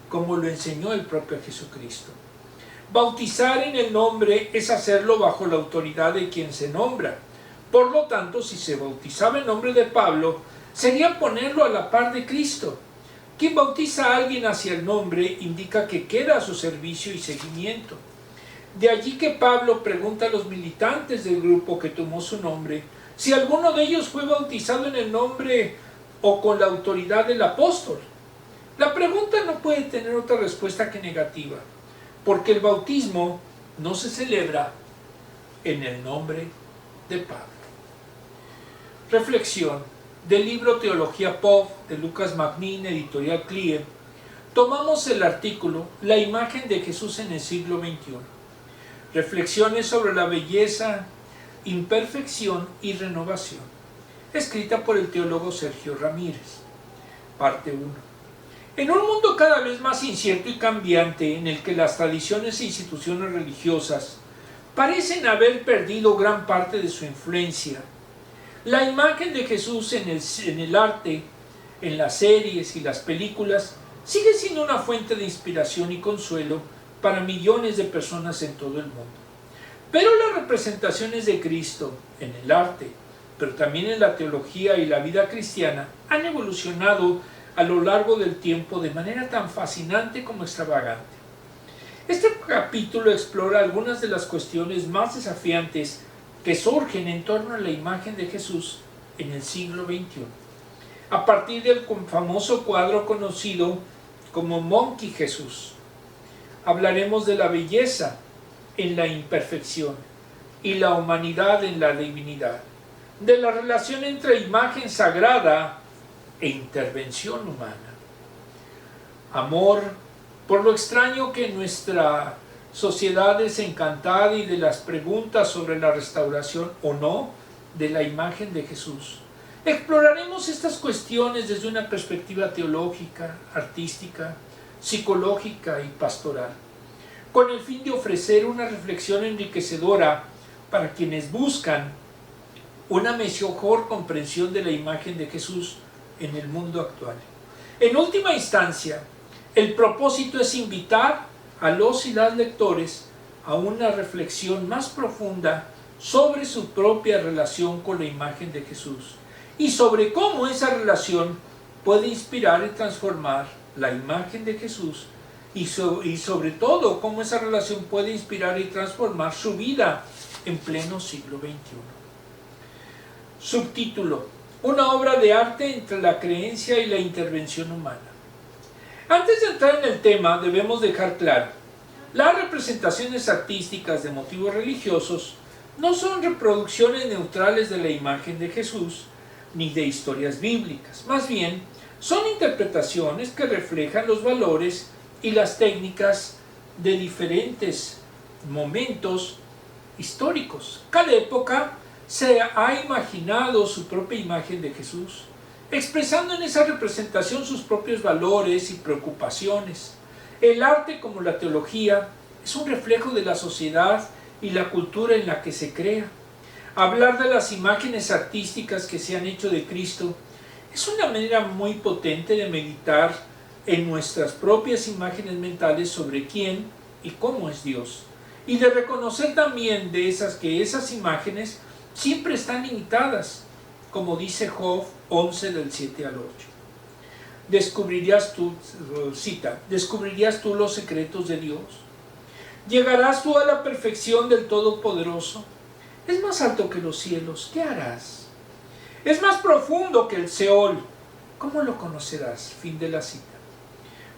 como lo enseñó el propio Jesucristo. Bautizar en el nombre es hacerlo bajo la autoridad de quien se nombra. Por lo tanto, si se bautizaba en nombre de Pablo, sería ponerlo a la par de Cristo. Quien bautiza a alguien hacia el nombre indica que queda a su servicio y seguimiento. De allí que Pablo pregunta a los militantes del grupo que tomó su nombre si alguno de ellos fue bautizado en el nombre o con la autoridad del apóstol. La pregunta no puede tener otra respuesta que negativa, porque el bautismo no se celebra en el nombre de Pablo. Reflexión del libro Teología Pop de Lucas Magnin, editorial CLIE. Tomamos el artículo La imagen de Jesús en el siglo XXI. Reflexiones sobre la belleza, imperfección y renovación. Escrita por el teólogo Sergio Ramírez. Parte 1. En un mundo cada vez más incierto y cambiante, en el que las tradiciones e instituciones religiosas parecen haber perdido gran parte de su influencia, la imagen de Jesús en el arte, en las series y las películas, sigue siendo una fuente de inspiración y consuelo para millones de personas en todo el mundo. Pero las representaciones de Cristo en el arte, pero también en la teología y la vida cristiana, han evolucionado a lo largo del tiempo de manera tan fascinante como extravagante. Este capítulo explora algunas de las cuestiones más desafiantes que surgen en torno a la imagen de Jesús en el siglo XXI, a partir del famoso cuadro conocido como Monkey Jesús. Hablaremos de la belleza en la imperfección y la humanidad en la divinidad, de la relación entre imagen sagrada e intervención humana. Amor por lo extraño que nuestra sociedad desencantada y de las preguntas sobre la restauración o no de la imagen de Jesús. Exploraremos estas cuestiones desde una perspectiva teológica, artística, psicológica y pastoral, con el fin de ofrecer una reflexión enriquecedora para quienes buscan una mejor comprensión de la imagen de Jesús en el mundo actual. En última instancia, el propósito es invitar a los y las lectores a una reflexión más profunda sobre su propia relación con la imagen de Jesús y sobre cómo esa relación puede inspirar y transformar la imagen de Jesús y sobre todo cómo esa relación puede inspirar y transformar su vida en pleno siglo XXI. Subtítulo: una obra de arte entre la creencia y la intervención humana. Antes de entrar en el tema, debemos dejar claro: las representaciones artísticas de motivos religiosos no son reproducciones neutrales de la imagen de Jesús ni de historias bíblicas. Más bien, son interpretaciones que reflejan los valores y las técnicas de diferentes momentos históricos. Cada época se ha imaginado su propia imagen de Jesús, expresando en esa representación sus propios valores y preocupaciones. El arte, como la teología, es un reflejo de la sociedad y la cultura en la que se crea. Hablar de las imágenes artísticas que se han hecho de Cristo es una manera muy potente de meditar en nuestras propias imágenes mentales sobre quién y cómo es Dios, y de reconocer también que esas imágenes siempre están limitadas, como dice Job 11 del 7 al 8. ¿Descubrirías tú los secretos de Dios? ¿Llegarás tú a la perfección del Todopoderoso? Es más alto que los cielos, ¿qué harás? Es más profundo que el Seol, ¿cómo lo conocerás? Fin de la cita.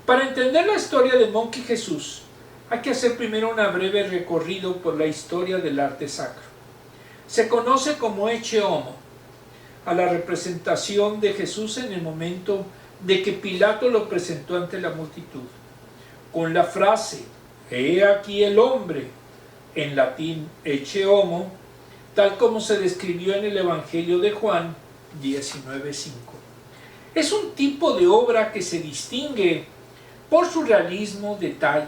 Para entender la historia de Monkey Jesús, hay que hacer primero un breve recorrido por la historia del arte sacro. Se conoce como Ecce Homo a la representación de Jesús en el momento de que Pilato lo presentó ante la multitud, con la frase «He aquí el hombre», en latín Ecce Homo, tal como se describió en el Evangelio de Juan 19:5. Es un tipo de obra que se distingue por su realismo, detalle.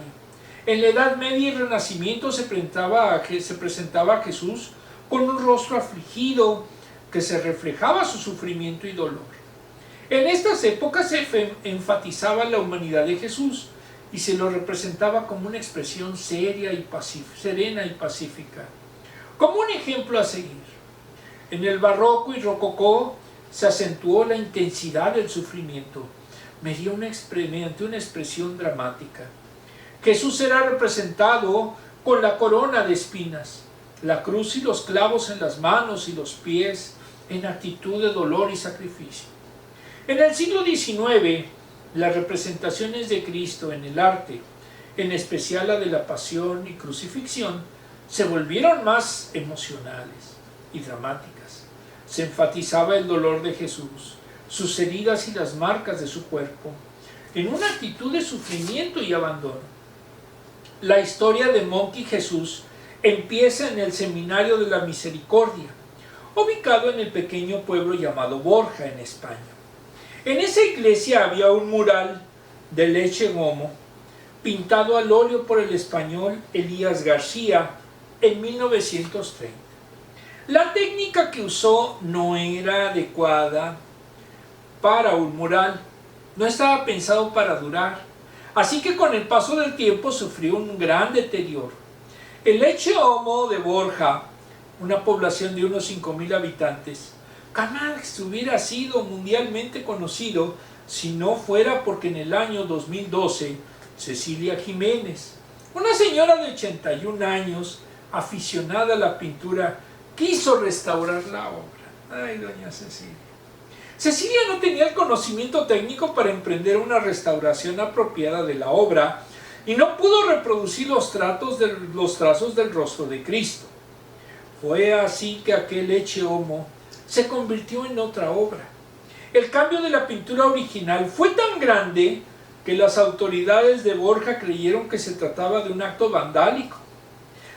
En la Edad Media y Renacimiento se presentaba a Jesús con un rostro afligido que se reflejaba su sufrimiento y dolor. En estas épocas se enfatizaba la humanidad de Jesús y se lo representaba como una expresión serena y pacífica, como un ejemplo a seguir. En el barroco y rococó se acentuó la intensidad del sufrimiento mediante una expresión dramática. Jesús era representado con la corona de espinas, la cruz y los clavos en las manos y los pies, en actitud de dolor y sacrificio. En el siglo XIX, las representaciones de Cristo en el arte, en especial la de la pasión y crucifixión, se volvieron más emocionales y dramáticas. Se enfatizaba el dolor de Jesús, sus heridas y las marcas de su cuerpo, en una actitud de sufrimiento y abandono. La historia de Monkey Jesús empieza en el Seminario de la Misericordia, ubicado en el pequeño pueblo llamado Borja, en España. En esa iglesia había un mural del Ecce Homo, pintado al óleo por el español Elías García en 1930. La técnica que usó no era adecuada para un mural, no estaba pensado para durar, así que con el paso del tiempo sufrió un gran deterioro. El Ecce Homo de Borja, una población de unos 5.000 habitantes, jamás hubiera sido mundialmente conocido si no fuera porque en el año 2012 Cecilia Jiménez, una señora de 81 años, aficionada a la pintura, quiso restaurar la obra. Ay, doña Cecilia. Cecilia no tenía el conocimiento técnico para emprender una restauración apropiada de la obra y no pudo reproducir los trazos del rostro de Cristo. Fue así que aquel Ecce Homo se convirtió en otra obra. El cambio de la pintura original fue tan grande que las autoridades de Borja creyeron que se trataba de un acto vandálico.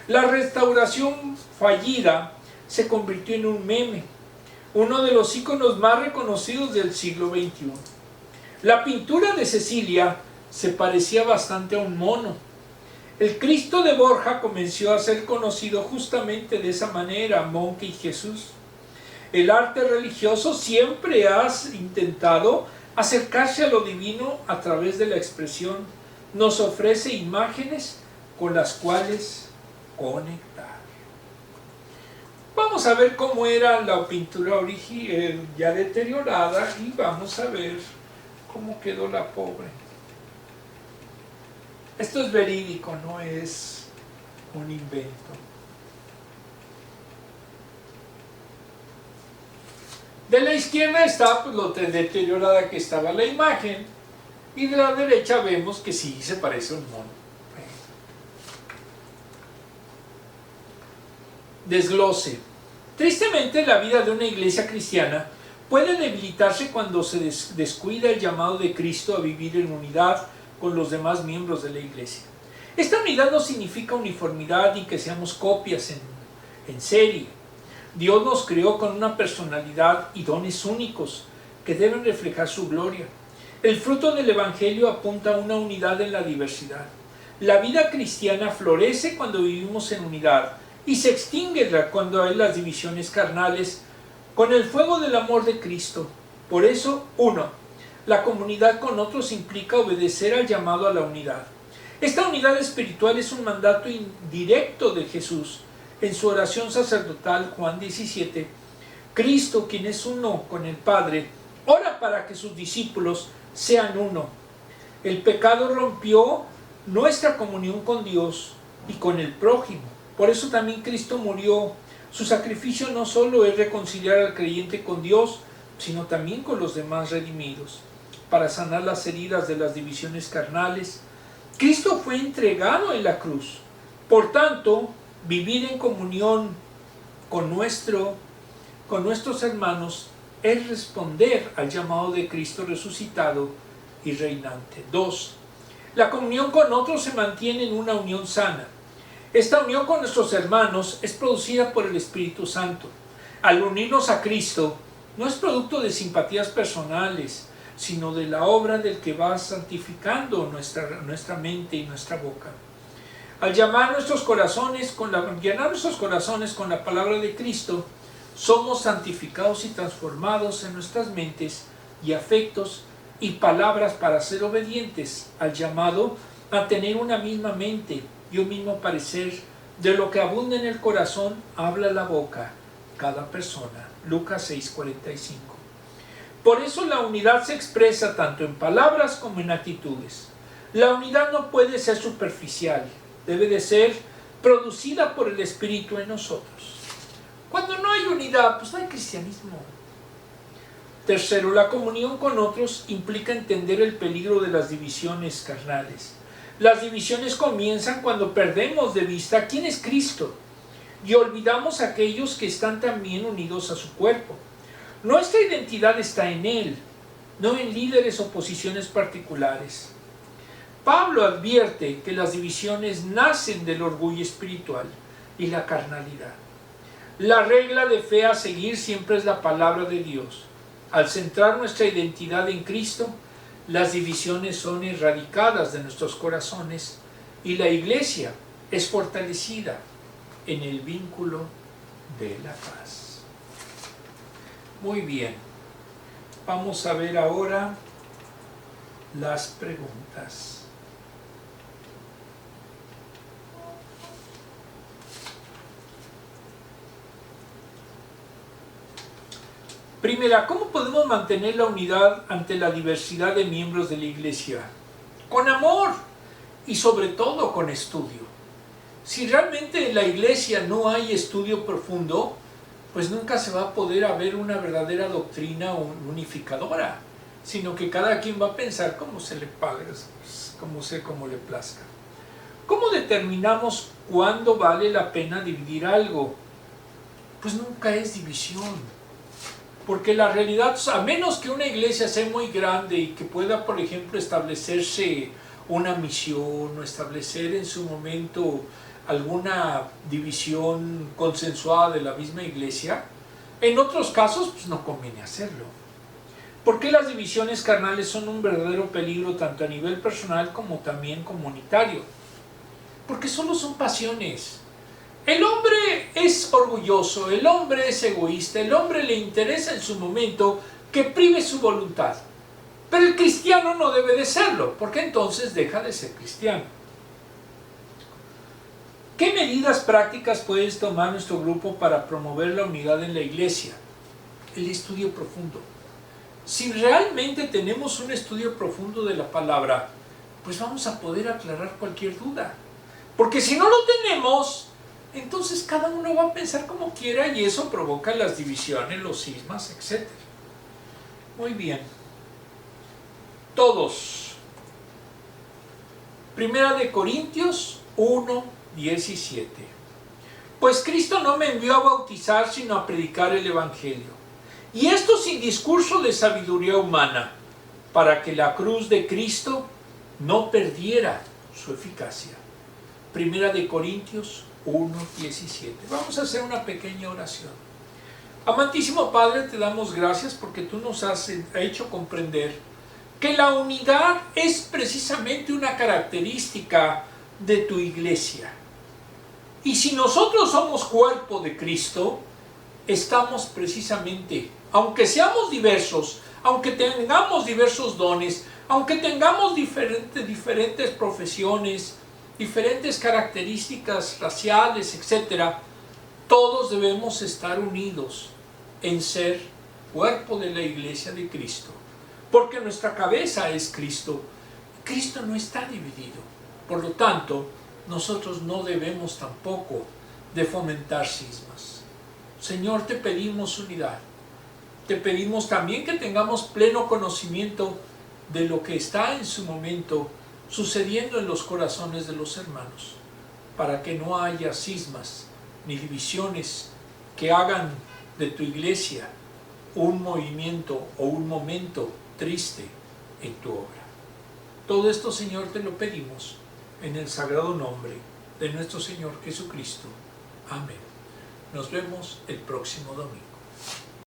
La restauración fallida se convirtió en un meme, uno de los íconos más reconocidos del siglo XXI. La pintura de Cecilia se parecía bastante a un mono. El Cristo de Borja comenzó a ser conocido justamente de esa manera, Monkey Jesús. El arte religioso siempre ha intentado acercarse a lo divino a través de la expresión. Nos ofrece imágenes con las cuales conectar. Vamos a ver cómo era la pintura ya deteriorada y vamos a ver cómo quedó la pobre. Esto es verídico, no es un invento. De la izquierda está pues, lo deteriorada que estaba la imagen, y de la derecha vemos que sí se parece a un mono. Desglose. Tristemente, la vida de una iglesia cristiana puede debilitarse cuando se descuida el llamado de Cristo a vivir en unidad con los demás miembros de la iglesia. Esta unidad no significa uniformidad ni que seamos copias en serie. Dios nos creó con una personalidad y dones únicos que deben reflejar su gloria. El fruto del Evangelio apunta a una unidad en la diversidad. La vida cristiana florece cuando vivimos en unidad y se extingue cuando hay las divisiones carnales con el fuego del amor de Cristo. Por eso, 1. La comunidad con otros implica obedecer al llamado a la unidad. Esta unidad espiritual es un mandato indirecto de Jesús. En su oración sacerdotal, Juan 17, Cristo, quien es uno con el Padre, ora para que sus discípulos sean uno. El pecado rompió nuestra comunión con Dios y con el prójimo. Por eso también Cristo murió. Su sacrificio no solo es reconciliar al creyente con Dios, sino también con los demás redimidos, para sanar las heridas de las divisiones carnales. Cristo fue entregado en la cruz. Por tanto, vivir en comunión con nuestros hermanos es responder al llamado de Cristo resucitado y reinante. 2. La comunión con otros se mantiene en una unión sana. Esta unión con nuestros hermanos es producida por el Espíritu Santo. Al unirnos a Cristo, no es producto de simpatías personales, sino de la obra del que va santificando nuestra mente y nuestra boca. Al llenar nuestros corazones con la palabra de Cristo, somos santificados y transformados en nuestras mentes y afectos y palabras para ser obedientes al llamado a tener una misma mente y un mismo parecer. De lo que abunda en el corazón, habla la boca, cada persona. Lucas 6:45. Por eso la unidad se expresa tanto en palabras como en actitudes. La unidad no puede ser superficial, debe de ser producida por el Espíritu en nosotros. Cuando no hay unidad, pues no hay cristianismo. Tercero, la comunión con otros implica entender el peligro de las divisiones carnales. Las divisiones comienzan cuando perdemos de vista quién es Cristo y olvidamos a aquellos que están también unidos a su cuerpo. Nuestra identidad está en Él, no en líderes o posiciones particulares. Pablo advierte que las divisiones nacen del orgullo espiritual y la carnalidad. La regla de fe a seguir siempre es la palabra de Dios. Al centrar nuestra identidad en Cristo, las divisiones son erradicadas de nuestros corazones y la iglesia es fortalecida en el vínculo de la paz. Muy bien, vamos a ver ahora las preguntas. Primera, ¿cómo podemos mantener la unidad ante la diversidad de miembros de la iglesia? Con amor y sobre todo con estudio. Si realmente en la iglesia no hay estudio profundo, pues nunca se va a poder haber una verdadera doctrina unificadora, sino que cada quien va a pensar cómo se le pague, cómo le plazca. ¿Cómo determinamos cuándo vale la pena dividir algo? Pues nunca es división. Porque la realidad, a menos que una iglesia sea muy grande y que pueda, por ejemplo, establecerse una misión o establecer en su momento alguna división consensuada de la misma iglesia, en otros casos pues no conviene hacerlo. ¿Por qué las divisiones carnales son un verdadero peligro tanto a nivel personal como también comunitario? Porque solo son pasiones. El hombre es orgulloso, el hombre es egoísta, el hombre le interesa en su momento que prive su voluntad. Pero el cristiano no debe de serlo, porque entonces deja de ser cristiano. ¿Qué medidas prácticas puede tomar nuestro grupo para promover la unidad en la iglesia? El estudio profundo. Si realmente tenemos un estudio profundo de la palabra, pues vamos a poder aclarar cualquier duda. Porque si no lo tenemos, entonces cada uno va a pensar como quiera y eso provoca las divisiones, los cismas, etc. Muy bien. Todos. Primera de Corintios 1:17. Pues Cristo no me envió a bautizar, sino a predicar el Evangelio. Y esto sin discurso de sabiduría humana, para que la cruz de Cristo no perdiera su eficacia. Primera de Corintios 1:17. Vamos a hacer una pequeña oración. Amantísimo Padre, te damos gracias porque tú nos has hecho comprender que la unidad es precisamente una característica de tu iglesia. Y si nosotros somos cuerpo de Cristo, estamos precisamente, aunque seamos diversos, aunque tengamos diversos dones, aunque tengamos diferentes profesiones, diferentes características raciales, etc., todos debemos estar unidos en ser cuerpo de la iglesia de Cristo. Porque nuestra cabeza es Cristo. Cristo no está dividido. Por lo tanto, nosotros no debemos tampoco de fomentar cismas. Señor, te pedimos unidad. Te pedimos también que tengamos pleno conocimiento de lo que está en su momento sucediendo en los corazones de los hermanos, para que no haya cismas ni divisiones que hagan de tu iglesia un movimiento o un momento triste en tu obra. Todo esto, Señor, te lo pedimos en el sagrado nombre de nuestro Señor Jesucristo. Amén. Nos vemos el próximo domingo.